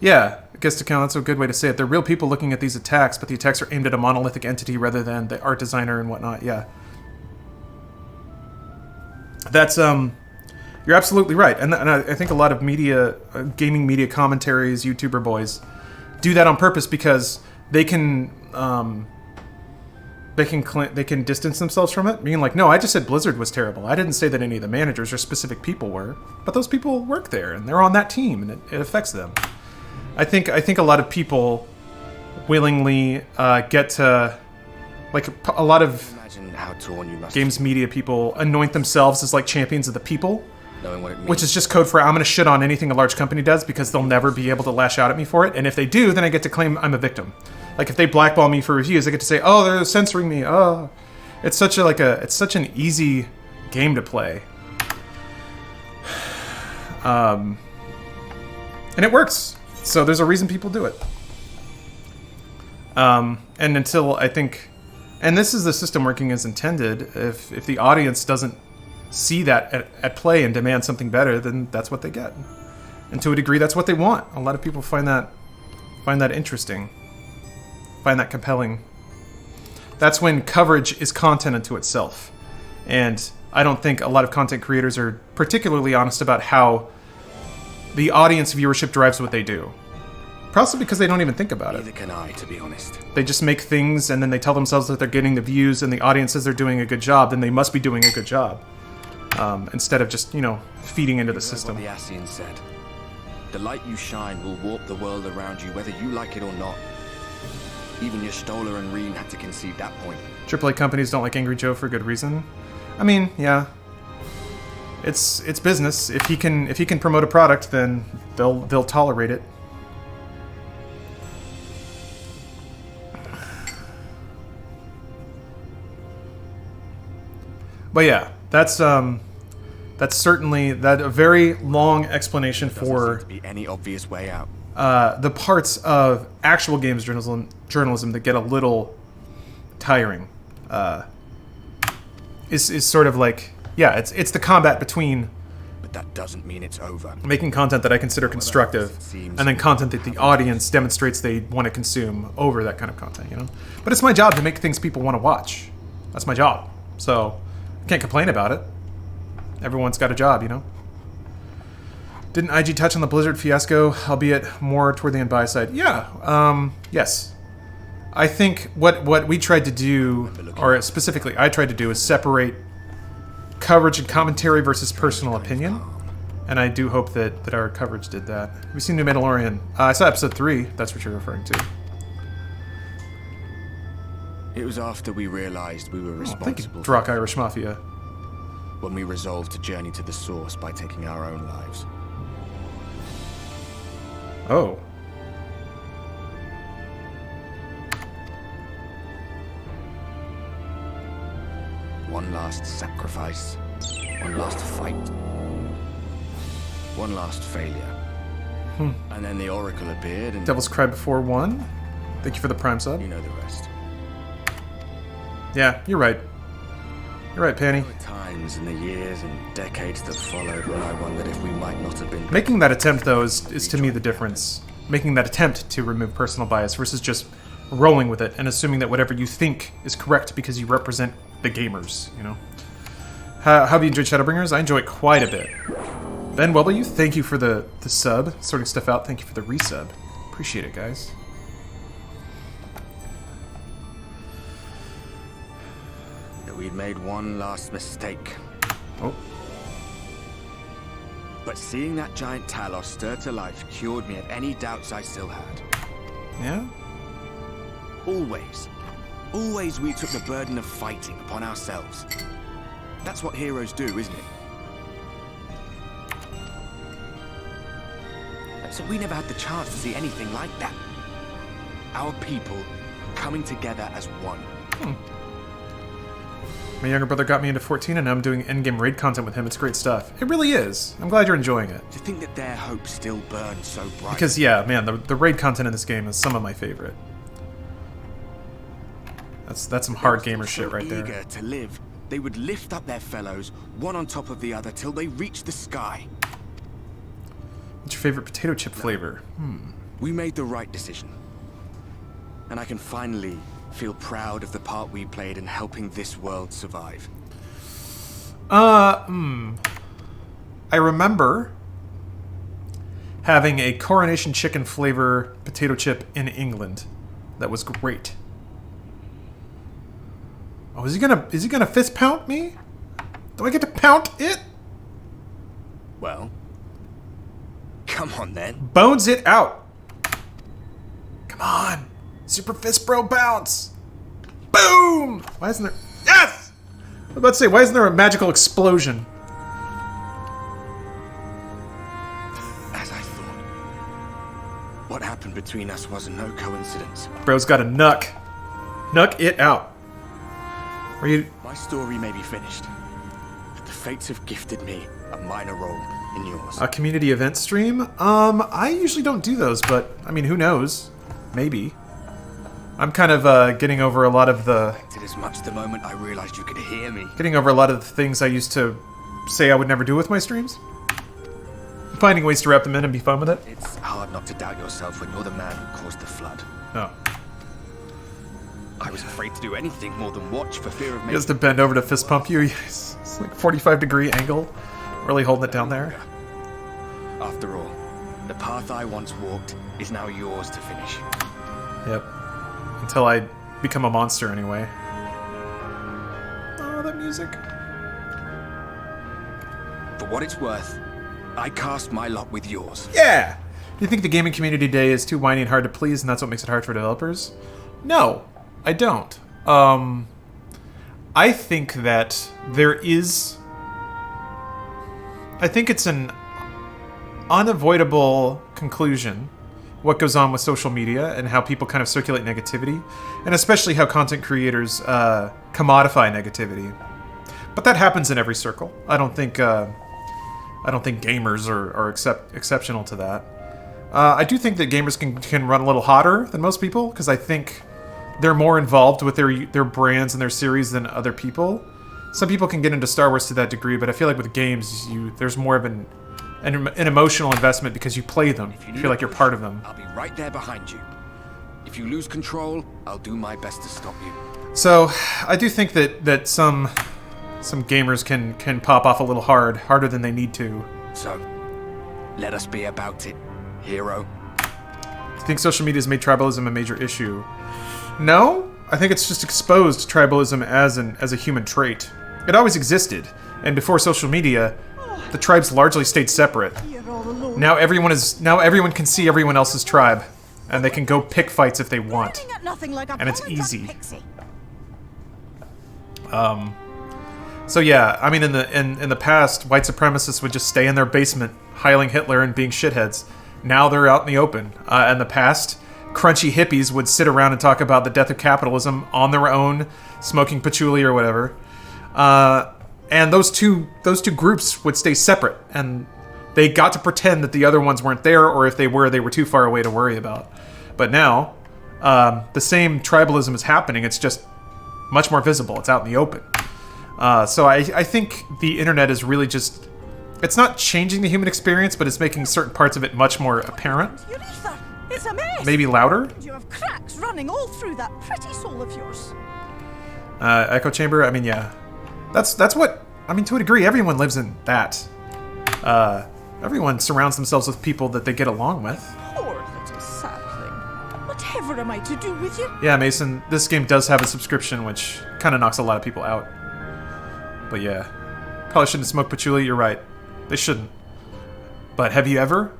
Yeah, I guess that's a good way to say it. They're real people looking at these attacks, but the attacks are aimed at a monolithic entity rather than the art designer and whatnot, yeah. That's, you're absolutely right. And I think a lot of media, gaming media commentaries, YouTuber boys, do that on purpose because they can distance themselves from it, being like, no, I just said Blizzard was terrible. I didn't say that any of the managers or specific people were, but those people work there and they're on that team and it affects them. I think a lot of people willingly get to, like, a lot of Imagine how torn you must games media people anoint themselves as like champions of the people, knowing what it means. Which is just code for I'm going to shit on anything a large company does because they'll never be able to lash out at me for it. And if they do, then I get to claim I'm a victim. Like if they blackball me for reviews, I get to say, "Oh, they're censoring me." Oh, it's such it's such an easy game to play. And it works. So there's a reason people do it. And until I think, and this is the system working as intended. If the audience doesn't see that at play and demand something better, then that's what they get. And to a degree, that's what they want. A lot of people find that interesting, find that compelling. That's when coverage is content unto itself. And I don't think a lot of content creators are particularly honest about how the audience viewership drives what they do. Possibly because they don't even think about it. Neither can I, to be honest. They just make things and then they tell themselves that they're getting the views and the audience says they're doing a good job, then they must be doing a good job. Instead of just, feeding into the system. What the Ascian said. The light you shine will warp the world around you, whether you like it or not. Even your Stoller and Reen had to concede that point. AAA companies don't like Angry Joe for good reason. I mean, yeah. It's business. If he can promote a product, then they'll tolerate it. But yeah, that's certainly a very long explanation for to be any obvious way out. The parts of actual games journalism that get a little tiring. Is sort of like, yeah, it's the combat between. But that doesn't mean it's over. Making content that I consider constructive, and then content that the audience demonstrates they want to consume over that kind of content, But it's my job to make things people want to watch. That's my job. So I can't complain about it. Everyone's got a job, Didn't IG touch on the Blizzard fiasco, albeit more toward the unbiased side? Yeah, yes. I think what we tried to do, or specifically I tried to do, is separate coverage and commentary versus personal opinion. And I do hope that our coverage did that. Have you seen New Mandalorian? I saw episode 3, that's what you're referring to. It was after we realized we were responsible. Thank you, Drak Irish Mafia. When we resolved to journey to the source by taking our own lives. Oh. One last sacrifice. One last fight. One last failure. And then the Oracle appeared and... Devil's Cry Before 1. Thank you for the Prime sub. You know the rest. Yeah, you're right. You're right, Panny. There were times in the years and decades that followed when I wondered if we might not have been... Making that attempt, though, is to me the difference. Making that attempt to remove personal bias versus just rolling with it and assuming that whatever you think is correct because you represent the gamers, How have you enjoyed Shadowbringers? I enjoy it quite a bit. Ben W, thank you for the sub. Sorting stuff out, thank you for the resub. Appreciate it, guys. We'd made one last mistake. Oh. But seeing that giant Talos stir to life cured me of any doubts I still had. Yeah? Always we took the burden of fighting upon ourselves. That's what heroes do, isn't it? So we never had the chance to see anything like that. Our people coming together as one. My younger brother got me into 14 and now I'm doing endgame raid content with him. It's great stuff. It really is. I'm glad you're enjoying it. To think that their hope still burns so bright. Because, yeah, man, the raid content in this game is some of my favorite. That's some hard gamer shit right there. Eager to live, they would lift up their fellows, one on top of the other, till they reached the sky. What's your favorite potato chip flavor? We made the right decision. And I can finally feel proud of the part we played in helping this world survive. I remember having a Coronation Chicken flavor potato chip in England. That was great. Oh, is he gonna fist pound me? Do I get to pound it? Well, come on then. Bones it out. Come on. Super Fist Bro bounce. Boom! Why isn't there... Yes! I was about to say, why isn't there a magical explosion? between us was no coincidence. Bro's got a nuck. Nuck it out. Are you... My story may be finished, but the fates have gifted me a minor role in yours. A community event stream? I usually don't do those, but, I mean, who knows? Maybe. I'm kind of, getting over a lot of the... It is much the moment I realized you could hear me. Getting over a lot of the things I used to say I would never do with my streams. Finding ways to wrap them in and be fun with it. It's hard not to doubt yourself when you're the man who caused the flood. Oh. I was afraid to do anything more than watch for fear of He making... has to bend over to fist pump you. It's like 45-degree angle. Really holding it down there. After all, the path I once walked is now yours to finish. Yep. Until I become a monster anyway. Oh, that music. For what it's worth, I cast my lot with yours. Yeah! Do you think the gaming community today is too whiny and hard to please, and that's what makes it hard for developers? No, I don't. I think that there is... I think it's an unavoidable conclusion what goes on with social media and how people kind of circulate negativity, and especially how content creators commodify negativity. But that happens in every circle. I don't think gamers are exceptional to that. I do think that gamers can run a little hotter than most people, because I think they're more involved with their brands and their series than other people. Some people can get into Star Wars to that degree, but I feel like with games, there's more of an emotional investment because you play them. You feel like you're part of them. I'll be right there behind you. If you lose control, I'll do my best to stop you. So, I do think that some gamers can pop off a little harder than they need to. So, let us be about it, hero. Do you think social media has made tribalism a major issue? No, I think it's just exposed tribalism as a human trait. It always existed, and before social media, the tribes largely stayed separate. Now everyone can see everyone else's tribe, and they can go pick fights if they want, and it's easy. So yeah, I mean, in the past, white supremacists would just stay in their basement, heiling Hitler and being shitheads. Now they're out in the open. In the past, crunchy hippies would sit around and talk about the death of capitalism on their own, smoking patchouli or whatever. And those two groups would stay separate, and they got to pretend that the other ones weren't there, or if they were too far away to worry about. But now, the same tribalism is happening. It's just much more visible. It's out in the open. So I think the internet is really just... It's not changing the human experience, but it's making certain parts of it much more apparent. It's a mess. Maybe louder? You have cracks running all through that pretty soul of yours. Echo chamber? I mean, yeah. That's what... I mean, to a degree, everyone lives in that. Everyone surrounds themselves with people that they get along with. Poor little sapling. Whatever am I to do with you? Yeah, Mason, this game does have a subscription, which kind of knocks a lot of people out. But yeah. Probably shouldn't smoke patchouli, you're right. They shouldn't. But have you ever?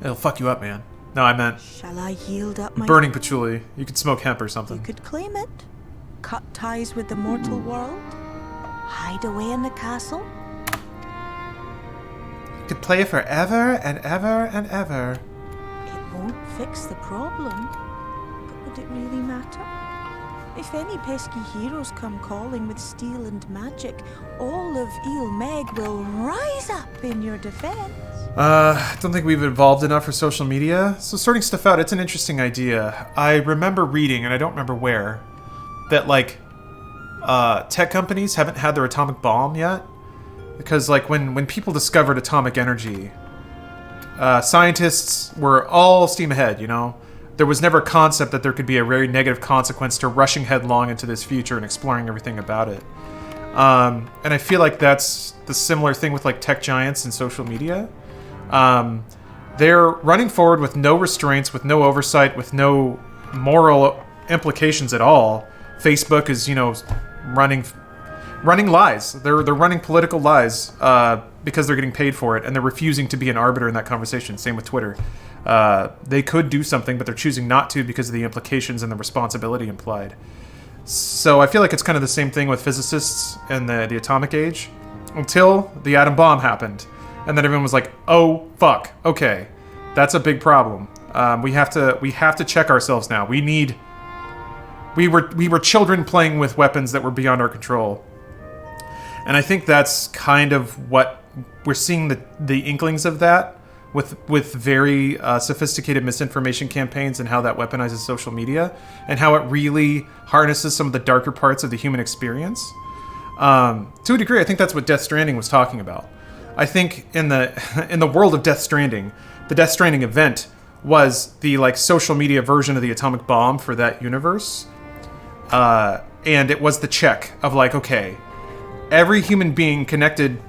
It'll fuck you up, man. No, I meant... Shall I yield up my... burning patchouli. You could smoke hemp or something. You could claim it. Cut ties with the mortal world. Hide away in the castle. You could play forever and ever and ever. It won't fix the problem. But would it really matter? If any pesky heroes come calling with steel and magic, all of Il Meg will rise up in your defense. I don't think we've evolved enough for social media. So sorting stuff out, it's an interesting idea. I remember reading, and I don't remember where, that, like, tech companies haven't had their atomic bomb yet. Because, like, when people discovered atomic energy, scientists were all steam ahead, you know? There was never a concept that there could be a very negative consequence to rushing headlong into this future and exploring everything about it. And I feel like that's the similar thing with, like, tech giants and social media. They're running forward with no restraints, with no oversight, with no moral implications at all. Facebook is, you know, running lies. They're running political lies because they're getting paid for it, and they're refusing to be an arbiter in that conversation. Same with Twitter. They could do something, but they're choosing not to because of the implications and the responsibility implied. So I feel like it's kind of the same thing with physicists in the atomic age, until the atom bomb happened. And then everyone was like, oh, fuck, okay, that's a big problem. We have to check ourselves now. We were children playing with weapons that were beyond our control. And I think that's kind of what we're seeing the inklings of that with very sophisticated misinformation campaigns and how that weaponizes social media and how it really harnesses some of the darker parts of the human experience. To a degree, I think that's what Death Stranding was talking about. I think in the world of Death Stranding, the Death Stranding event was the like social media version of the atomic bomb for that universe. And it was the check of like, okay, every human being connected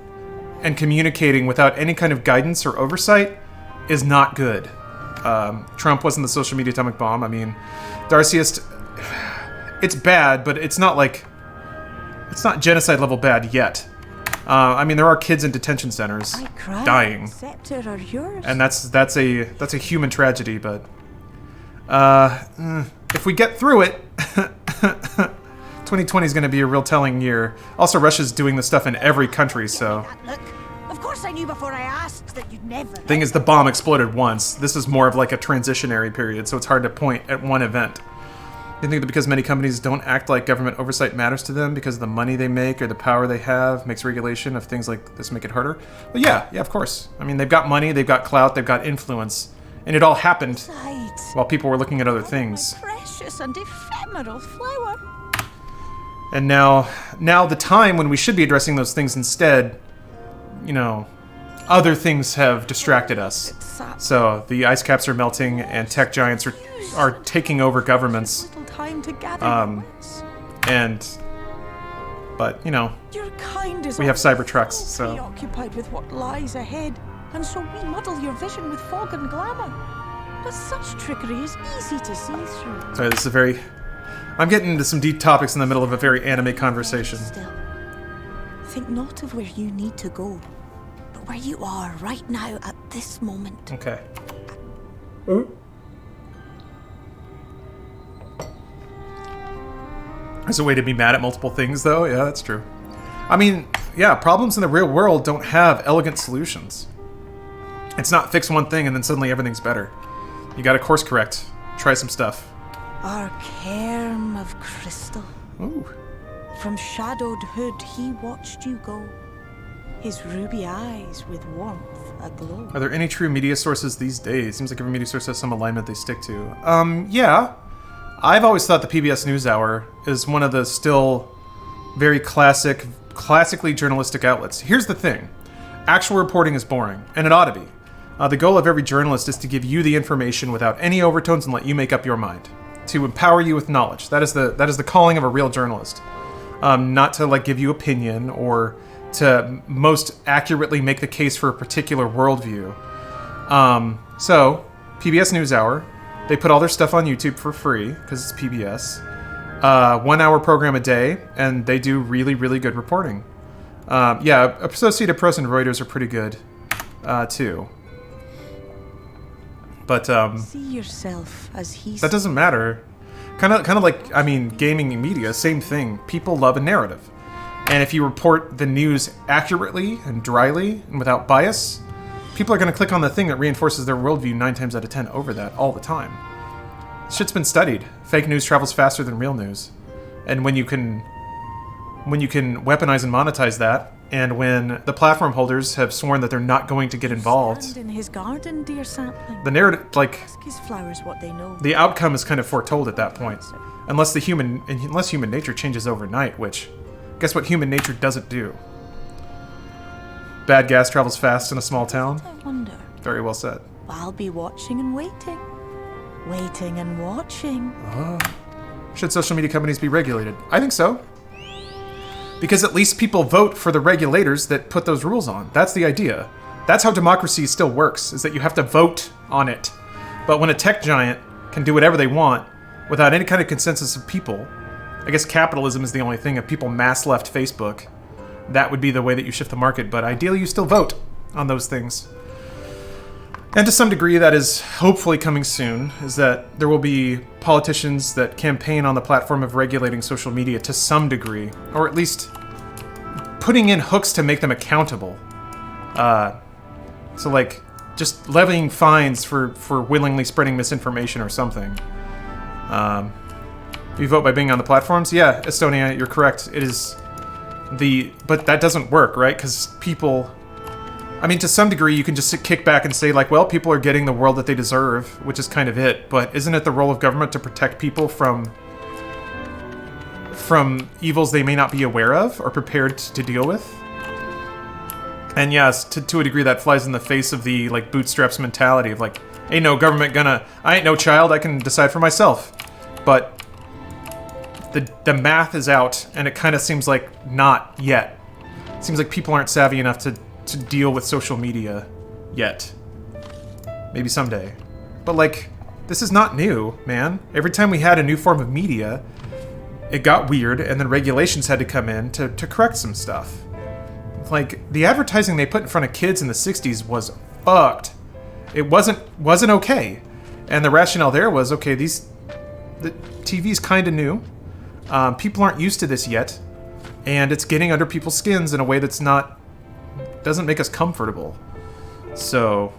and communicating without any kind of guidance or oversight is not good. Trump wasn't the social media atomic bomb. I mean, Darcyist, it's bad, but it's not genocide level bad yet. I mean, there are kids in detention centers dying, Scepter are yours. and that's a human tragedy. But if we get through it, 2020 is going to be a real telling year. Also, Russia's doing this stuff in every country, so. Look, of course I knew before I asked that you'd never. Thing is, the bomb exploded once. This is more of like a transitionary period, so it's hard to point at one event. You think that because many companies don't act like government oversight matters to them because of the money they make or the power they have makes regulation of things like this make it harder? Well, yeah, of course. I mean, they've got money, they've got clout, they've got influence, and it all happened Besides, while people were looking at other things. my precious and ephemeral flower. And now the time when we should be addressing those things instead, other things have distracted us. So the ice caps are melting and tech giants are taking over governments. Little time to gather But Your kind is we have often Cybertrucks, so so preoccupied with what lies ahead, and so we muddle your vision with fog and glamour. But such trickery is easy to see through. sorry, this is I'm getting into some deep topics in the middle of a very anime conversation. Still, think not of where you need to go, but where you are right now at this moment. Okay. There's a way to be mad at multiple things, though. Yeah, that's true. I mean, yeah, problems in the real world don't have elegant solutions. It's not fix one thing and then suddenly everything's better. You gotta course correct. Try some stuff. Our cairn of crystal. Ooh. From shadowed hood he watched you go, his ruby eyes with warmth aglow. Are there any true media sources these days? Seems like every media source has some alignment they stick to. Yeah. I've always thought the PBS NewsHour is one of the still very classically journalistic outlets. Here's the thing. Actual reporting is boring, and it ought to be. The goal of every journalist is to give you the information without any overtones and let you make up your mind. To empower you with knowledge. That is the calling of a real journalist. Not to give you opinion or to most accurately make the case for a particular worldview. So, PBS NewsHour, they put all their stuff on YouTube for free because it's PBS. 1 hour program a day, and they do really, really good reporting. Yeah, Associated Press and Reuters are pretty good too. But see yourself as he that doesn't matter. Kind of like, gaming and media, same thing. People love a narrative. And if you report the news accurately and dryly and without bias, people are going to click on the thing that reinforces their worldview 9 times out of 10 over that all the time. Shit's been studied. Fake news travels faster than real news. And when you can weaponize and monetize that, and when the platform holders have sworn that they're not going to get involved, stand in his garden, dear sapling. the narrative, Ask his flowers what they know. the outcome is kind of foretold at that point. Unless human nature changes overnight, which, guess what human nature doesn't do? Bad gas travels fast in a small town. I wonder. Very well said. I'll be watching and waiting. Waiting and watching. Should social media companies be regulated? I think so. Because at least people vote for the regulators that put those rules on. That's the idea. That's how democracy still works, is that you have to vote on it. But when a tech giant can do whatever they want without any kind of consensus of people, I guess capitalism is the only thing. If people mass left Facebook, that would be the way that you shift the market. But ideally, you still vote on those things. And to some degree, that is hopefully coming soon, is that there will be politicians that campaign on the platform of regulating social media to some degree, or at least putting in hooks to make them accountable. So just levying fines for willingly spreading misinformation or something. You vote by being on the platforms? Yeah, Estonia, you're correct. It is but that doesn't work, right? Because people... I mean, to some degree, you can just kick back and say, like, well, people are getting the world that they deserve, which is kind of it. But isn't it the role of government to protect people from evils they may not be aware of or prepared to deal with? And yes, to a degree, that flies in the face of the, like, bootstraps mentality of, like, ain't no government gonna... I ain't no child, I can decide for myself. But the math is out, and it kind of seems like not yet. It seems like people aren't savvy enough to deal with social media yet. Maybe someday. But, like, this is not new, man. Every time we had a new form of media, it got weird, and then regulations had to come in to correct some stuff. Like, the advertising they put in front of kids in the 60s was fucked. It wasn't okay. And the rationale there was, okay, the TV's kind of new. People aren't used to this yet. And it's getting under people's skins in a way that's doesn't make us comfortable. So,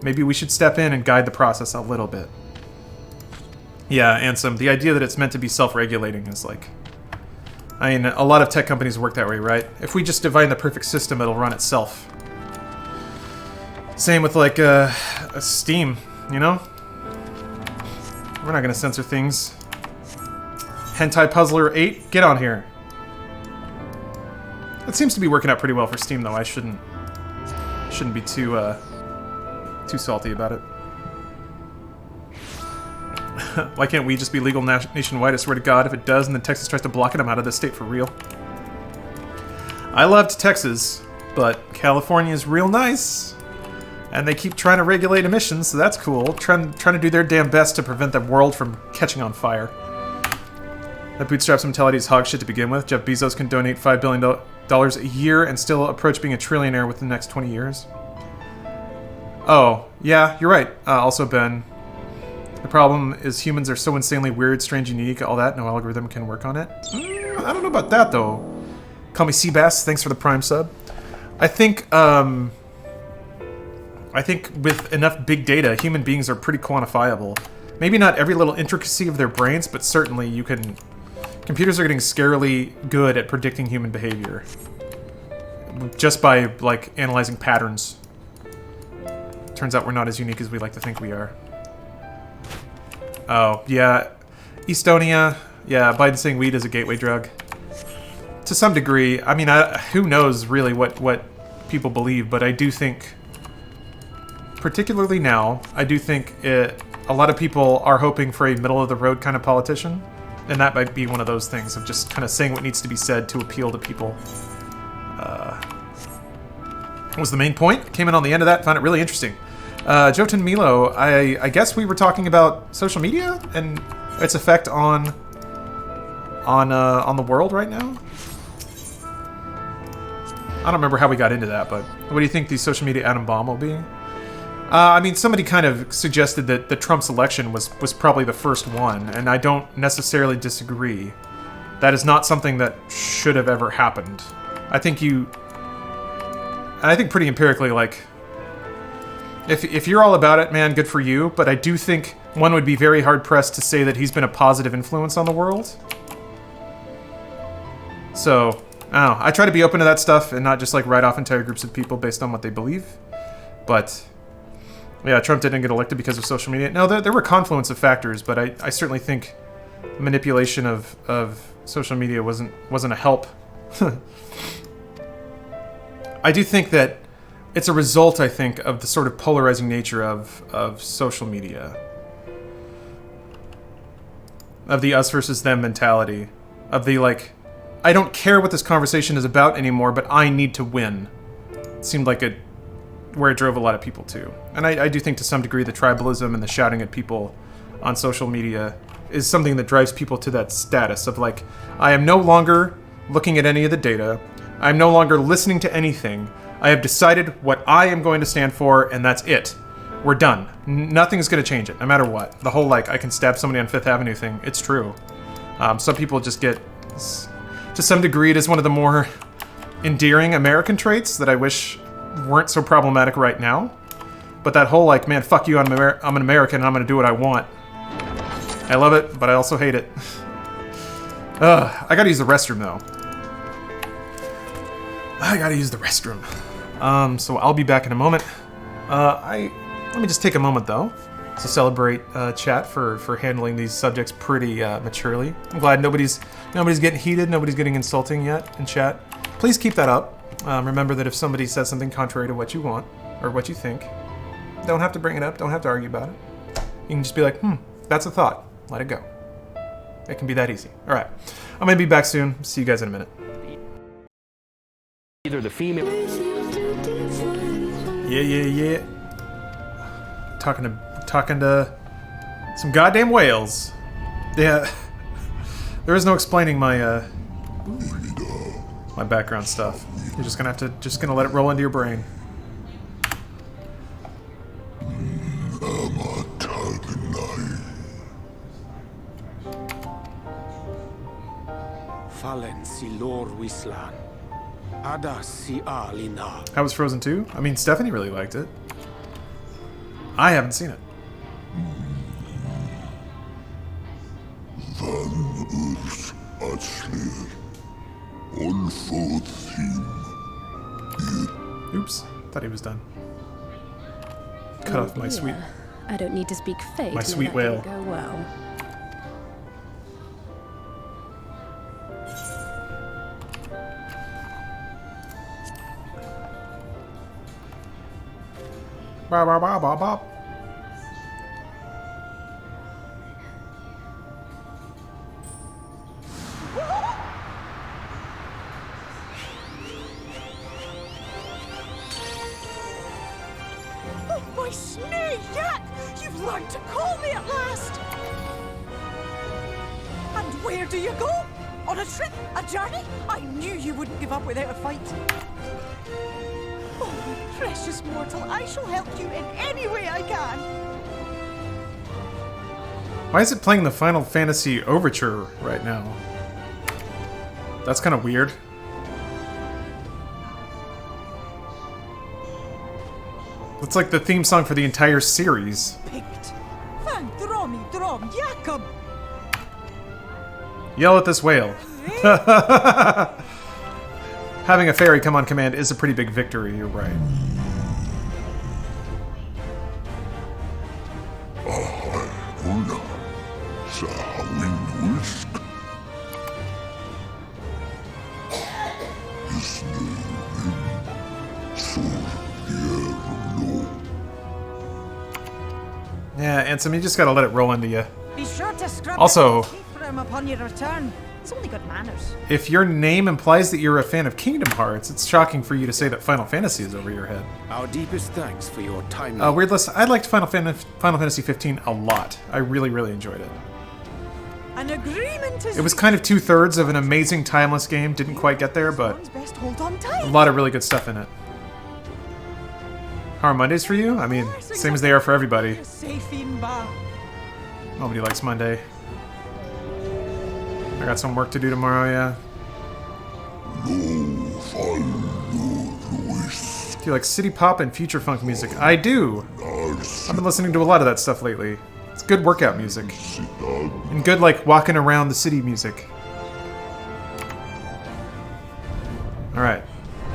maybe we should step in and guide the process a little bit. Yeah, Ansem, the idea that it's meant to be self-regulating is like... I mean, a lot of tech companies work that way, right? If we just divine the perfect system, it'll run itself. Same with, like, Steam, you know? We're not gonna censor things. Hentai Puzzler 8, get on here. It seems to be working out pretty well for Steam, though. I shouldn't be too salty about it. Why can't we just be legal nationwide? I swear to God, if it does, and then Texas tries to block it, I'm out of this state for real. I loved Texas, but California is real nice. And they keep trying to regulate emissions, so that's cool. Trying to do their damn best to prevent the world from catching on fire. That bootstraps mentality is hog shit to begin with. Jeff Bezos can donate $5 billion a year and still approach being a trillionaire within the next 20 years. Oh, yeah, you're right. Also, Ben, the problem is humans are so insanely weird, strange, unique, all that. No algorithm can work on it. I don't know about that, though. Call me Seabass. Thanks for the Prime sub. I think with enough big data, human beings are pretty quantifiable. Maybe not every little intricacy of their brains, but certainly you can... Computers are getting scarily good at predicting human behavior. Just by, like, analyzing patterns. Turns out we're not as unique as we like to think we are. Oh, yeah. Estonia. Yeah, Biden saying weed is a gateway drug. To some degree. I mean, who knows really what people believe, but I do think... Particularly now, I do think a lot of people are hoping for a middle-of-the-road kind of politician. And that might be one of those things of just kind of saying what needs to be said to appeal to people. What was the main point? Came in on the end of that, found it really interesting. Jotun Milo, I guess we were talking about social media and its effect on the world right now? I don't remember how we got into that, but what do you think the social media atom bomb will be? I mean, somebody kind of suggested that the Trump's election was probably the first one, and I don't necessarily disagree. That is not something that should have ever happened. I think pretty empirically, like, if you're all about it, man, good for you, but I do think one would be very hard-pressed to say that he's been a positive influence on the world. So, I don't know. I try to be open to that stuff and not just, like, write off entire groups of people based on what they believe. But... yeah, Trump didn't get elected because of social media. No, there were confluence of factors, but I certainly think manipulation of social media wasn't a help. I do think that it's a result, I think, of the sort of polarizing nature of social media. Of the us versus them mentality. Of the, like, I don't care what this conversation is about anymore, but I need to win. It seemed like where it drove a lot of people to. And I do think to some degree the tribalism and the shouting at people on social media is something that drives people to that status of like, I am no longer looking at any of the data. I'm no longer listening to anything. I have decided what I am going to stand for, and that's it. We're done. Nothing's going to change it, no matter what. The whole, like, I can stab somebody on Fifth Avenue thing, it's true. Some people just get... To some degree, it is one of the more endearing American traits that I wish weren't so problematic right now. But that whole, like, man, fuck you, I'm an American, and I'm gonna do what I want. I love it, but I also hate it. I gotta use the restroom, though. I gotta use the restroom. So I'll be back in a moment. Let me just take a moment, though, to celebrate chat for handling these subjects pretty maturely. I'm glad nobody's getting heated, nobody's getting insulting yet in chat. Please keep that up. Remember that if somebody says something contrary to what you want, or what you think, don't have to bring it up, don't have to argue about it. You can just be like, that's a thought. Let it go. It can be that easy. Alright. I'm gonna be back soon. See you guys in a minute. Either the female... Yeah. Talking to some goddamn whales. Yeah. There is no explaining my my background stuff. You're just gonna let it roll into your brain. Fallen si lor wislan. Ada si alina. How was Frozen 2? I mean, Stephanie really liked it. I haven't seen it. Oops, thought he was done. Cut off my sweet. I don't need to speak fake. My sweet whale. Go well. Ba ba ba ba ba. Oh, my snake yak! You've learned to call me at last! And where do you go? On a trip? A journey? I knew you wouldn't give up without a fight. Oh, my precious mortal, I shall help you in any way I can. Why is it playing the Final Fantasy Overture right now? That's kind of weird. It's like the theme song for the entire series. Picked. Van Dromi Drom Jacob. Yell at this whale. Having a fairy come on command is a pretty big victory, you're right. Yeah, Ansem, you just gotta let it roll into you. Be sure to scrub Also, for him upon your return. It's only good manners. If your name implies that you're a fan of Kingdom Hearts, it's shocking for you to say that Final Fantasy is over your head. Our deepest thanks for your time. Weird list. I liked Final Fantasy 15 a lot. I really, really enjoyed it. An agreement is. It was kind of 2/3 of an amazing timeless game. Didn't quite get there, but best hold on tight. a lot of really good stuff in it. How are Mondays for you? I mean, same as they are for everybody. Nobody likes Monday. I got some work to do tomorrow, yeah. Do you like city pop and future funk music? I do! I've been listening to a lot of that stuff lately. It's good workout music. And good, like, walking around the city music. Alright.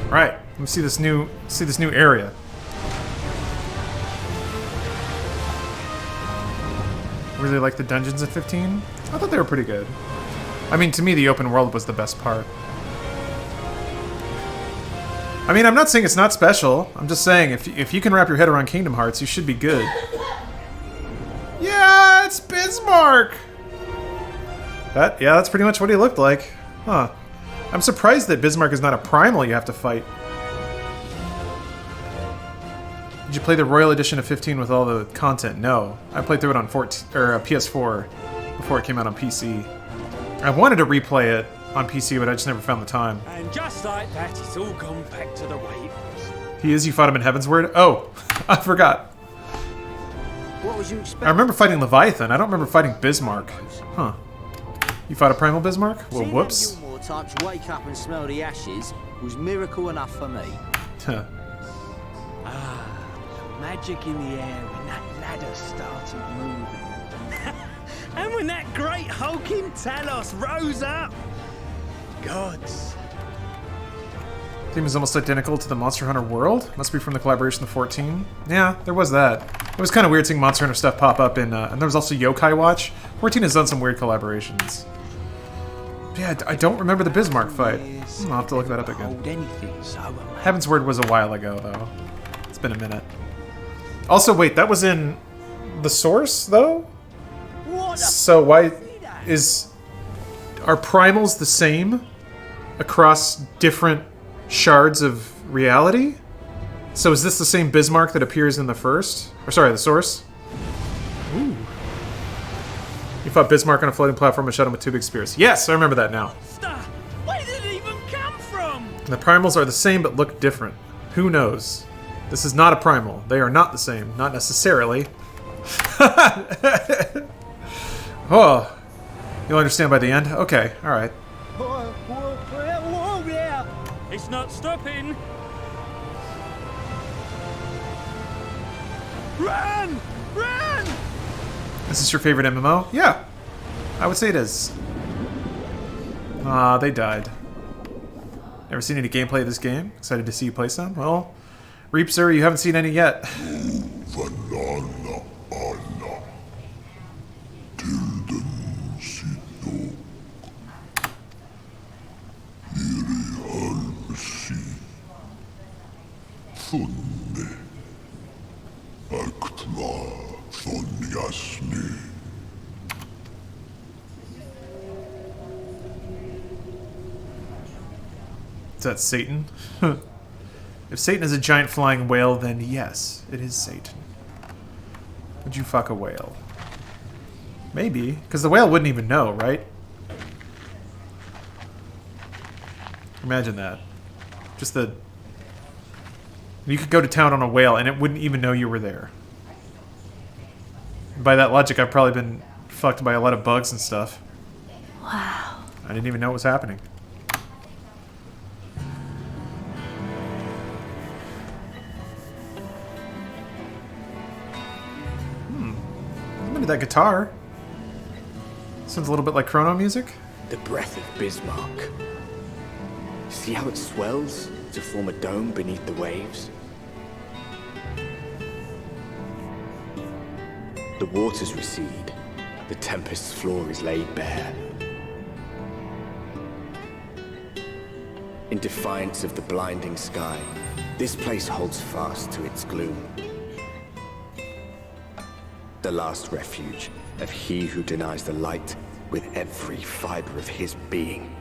Alright. Let me see this new area. Really like the dungeons in 15? I thought they were pretty good. I mean, to me, the open world was the best part. I mean, I'm not saying it's not special. I'm just saying, if you can wrap your head around Kingdom Hearts, you should be good. Yeah, it's Bismarck! That's pretty much what he looked like. Huh. I'm surprised that Bismarck is not a primal you have to fight. Did you play the Royal Edition of 15 with all the content? No. I played through it on PS4 before it came out on PC. I wanted to replay it on PC, but I just never found the time. And just like that, it's all gone back to the way it was. He is? You fought him in Heavensward? Oh, I forgot. What was you expecting? I remember fighting Leviathan. I don't remember fighting Bismarck. Huh. You fought a primal Bismarck? Well, whoops. Seeing types wake up and smell the ashes was miracle enough for me. Huh. magic in the air when that ladder started moving. And when that great hulking Talos rose up. Gods. Theme is almost identical to the Monster Hunter world. Must be from the collaboration of 14. Yeah, there was that. It was kind of weird seeing Monster Hunter stuff pop up in, and there was also Yokai Watch. 14 has done some weird collaborations. Yeah, I don't remember the Bismarck fight. I'll have to look that up again. Heaven's Word was a while ago, though. It's been a minute. Also, wait, that was in the Source, though? So why are primals the same across different shards of reality? So is this the same Bismarck that appears in the first? Or sorry, the Source? Ooh. You fought Bismarck on a floating platform and shot him with two big spears. Yes, I remember that now. Where did it even come from? The primals are the same but look different. Who knows? This is not a primal. They are not the same. Not necessarily. Oh. You'll understand by the end? Okay, alright. Whoa, yeah. It's not stopping. Run! Run! Is this your favorite MMO? Yeah. I would say it is. They died. Never seen any gameplay of this game? Excited to see you play some? Well, Reap, sir, you haven't seen any yet. Is that Satan? If Satan is a giant flying whale, then yes, it is Satan. Would you fuck a whale? Maybe, because the whale wouldn't even know, right? Imagine that. Just the... You could go to town on a whale and it wouldn't even know you were there. By that logic, I've probably been fucked by a lot of bugs and stuff. Wow. I didn't even know what was happening. Look at that guitar. Sounds a little bit like Chrono music. The breath of Bismarck. See how it swells to form a dome beneath the waves? The waters recede. The tempest's floor is laid bare. In defiance of the blinding sky, this place holds fast to its gloom. The last refuge of he who denies the light with every fiber of his being.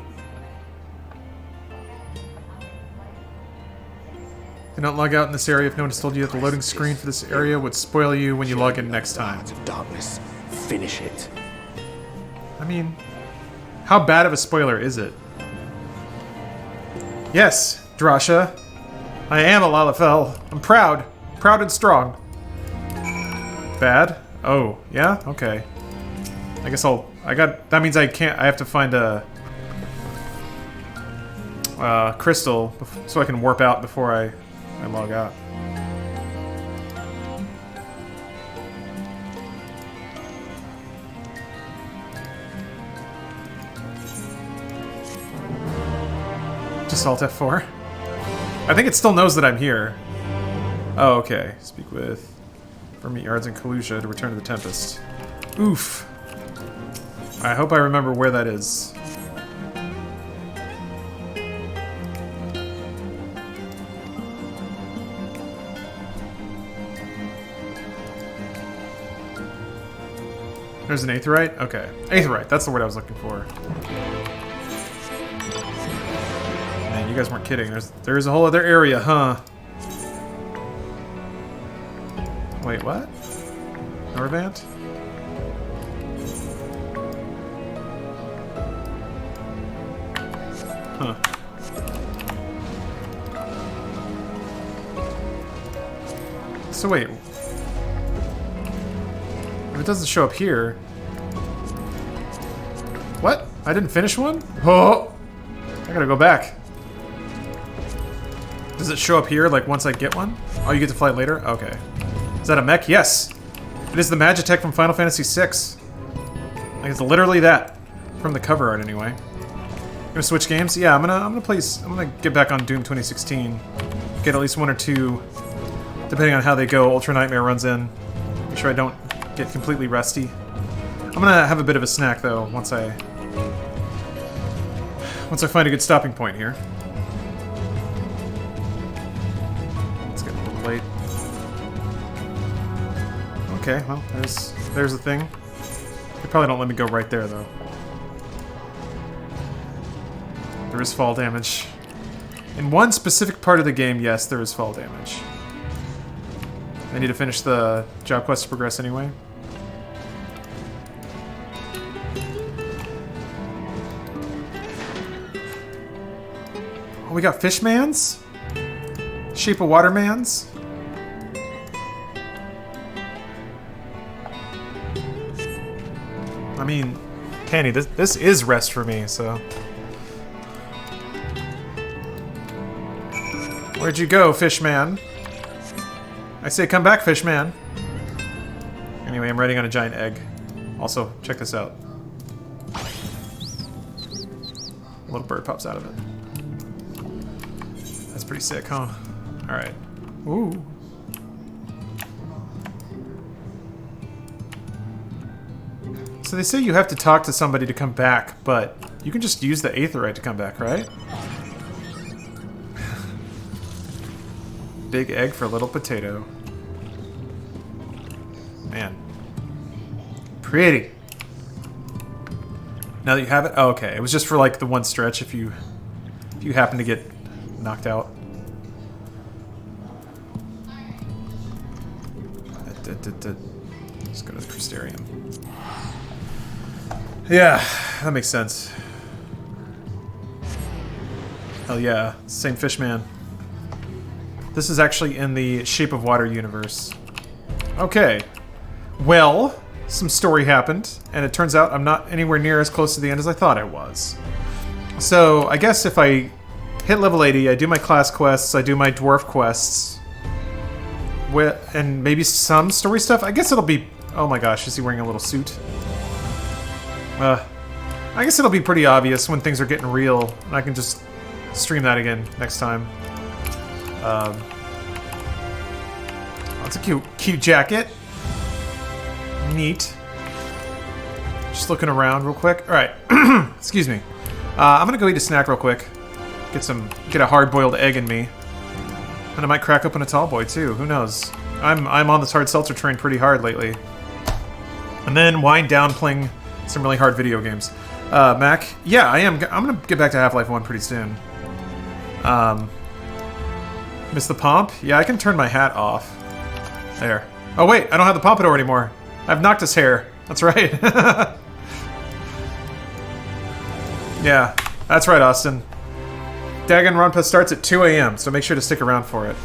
Do not log out in this area if no one has told you that the loading screen for this area would spoil you when you log in next time. Of darkness, finish it. I mean, how bad of a spoiler is it? Yes, Drasha. I am a Lalafell. I'm proud. Proud and strong. Bad? Oh, yeah? Okay. I guess that means I have to find a crystal so I can warp out before I log out. Just Alt F4. I think it still knows that I'm here. Oh, okay. Speak with Vermeet Yards and Kalusha to return to the Tempest. Oof. I hope I remember where that is. There's an Aetheryte? Okay. Aetheryte, that's the word I was looking for. Man, you guys weren't kidding. There's a whole other area, huh? Wait, what? Norvant? Huh. So wait. If it doesn't show up here... What? I didn't finish one? Oh! I gotta go back. Does it show up here, like, once I get one? Oh, you get to fly later? Okay. Is that a mech? Yes. It is the Magitech from Final Fantasy VI. Like, it's literally that. From the cover art, anyway. Gonna switch games? Yeah, I'm gonna get back on Doom 2016. Get at least 1 or 2, depending on how they go. Ultra Nightmare runs in. Make sure I don't get completely rusty. I'm gonna have a bit of a snack, though, once I find a good stopping point here. It's getting a little late. Okay, well, there's the thing. They probably don't let me go right there, though. There is fall damage. In one specific part of the game, yes, there is fall damage. I need to finish the job quest to progress anyway. Oh, we got Fishmans? Shape of Watermans? I mean, Candy, this is rest for me, so... Where'd you go, Fishman? I say come back, Fishman. Anyway, I'm riding on a giant egg. Also, check this out. A little bird pops out of it. That's pretty sick, huh? Alright. Ooh. So they say you have to talk to somebody to come back, but you can just use the Aetherite to come back, right? Big egg for little potato. Man. Pretty. Now that you have it? Oh, okay. It was just for like the one stretch if you happen to get knocked out. Let's go to the Crystarium. Yeah, that makes sense. Hell yeah. Same Fishman. This is actually in the Shape of Water universe. Okay. Well, some story happened, and it turns out I'm not anywhere near as close to the end as I thought I was. So, I guess if I hit level 80, I do my class quests, I do my dwarf quests, and maybe some story stuff. I guess it'll be... Oh my gosh, is he wearing a little suit? I guess it'll be pretty obvious when things are getting real, and I can just stream that again next time. That's a cute jacket. Neat. Just looking around real quick. All right, excuse me. I'm gonna go eat a snack real quick. Get a hard-boiled egg in me, and I might crack open a tall boy too. Who knows? I'm on this hard seltzer train pretty hard lately. And then wind down playing some really hard video games. Mac, yeah, I am. I'm gonna get back to Half-Life 1 pretty soon. Miss the pomp? Yeah, I can turn my hat off. There. Oh wait, I don't have the pompadour anymore. I have Noctis hair. That's right. Yeah, that's right, Austin. Danganronpa starts at 2 a.m., so make sure to stick around for it.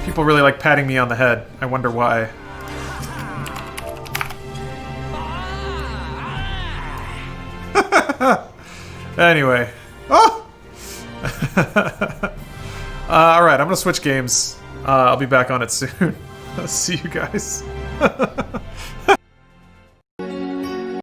People really like patting me on the head. I wonder why. Anyway. Oh! Alright, I'm gonna switch games. I'll be back on it soon. See you guys.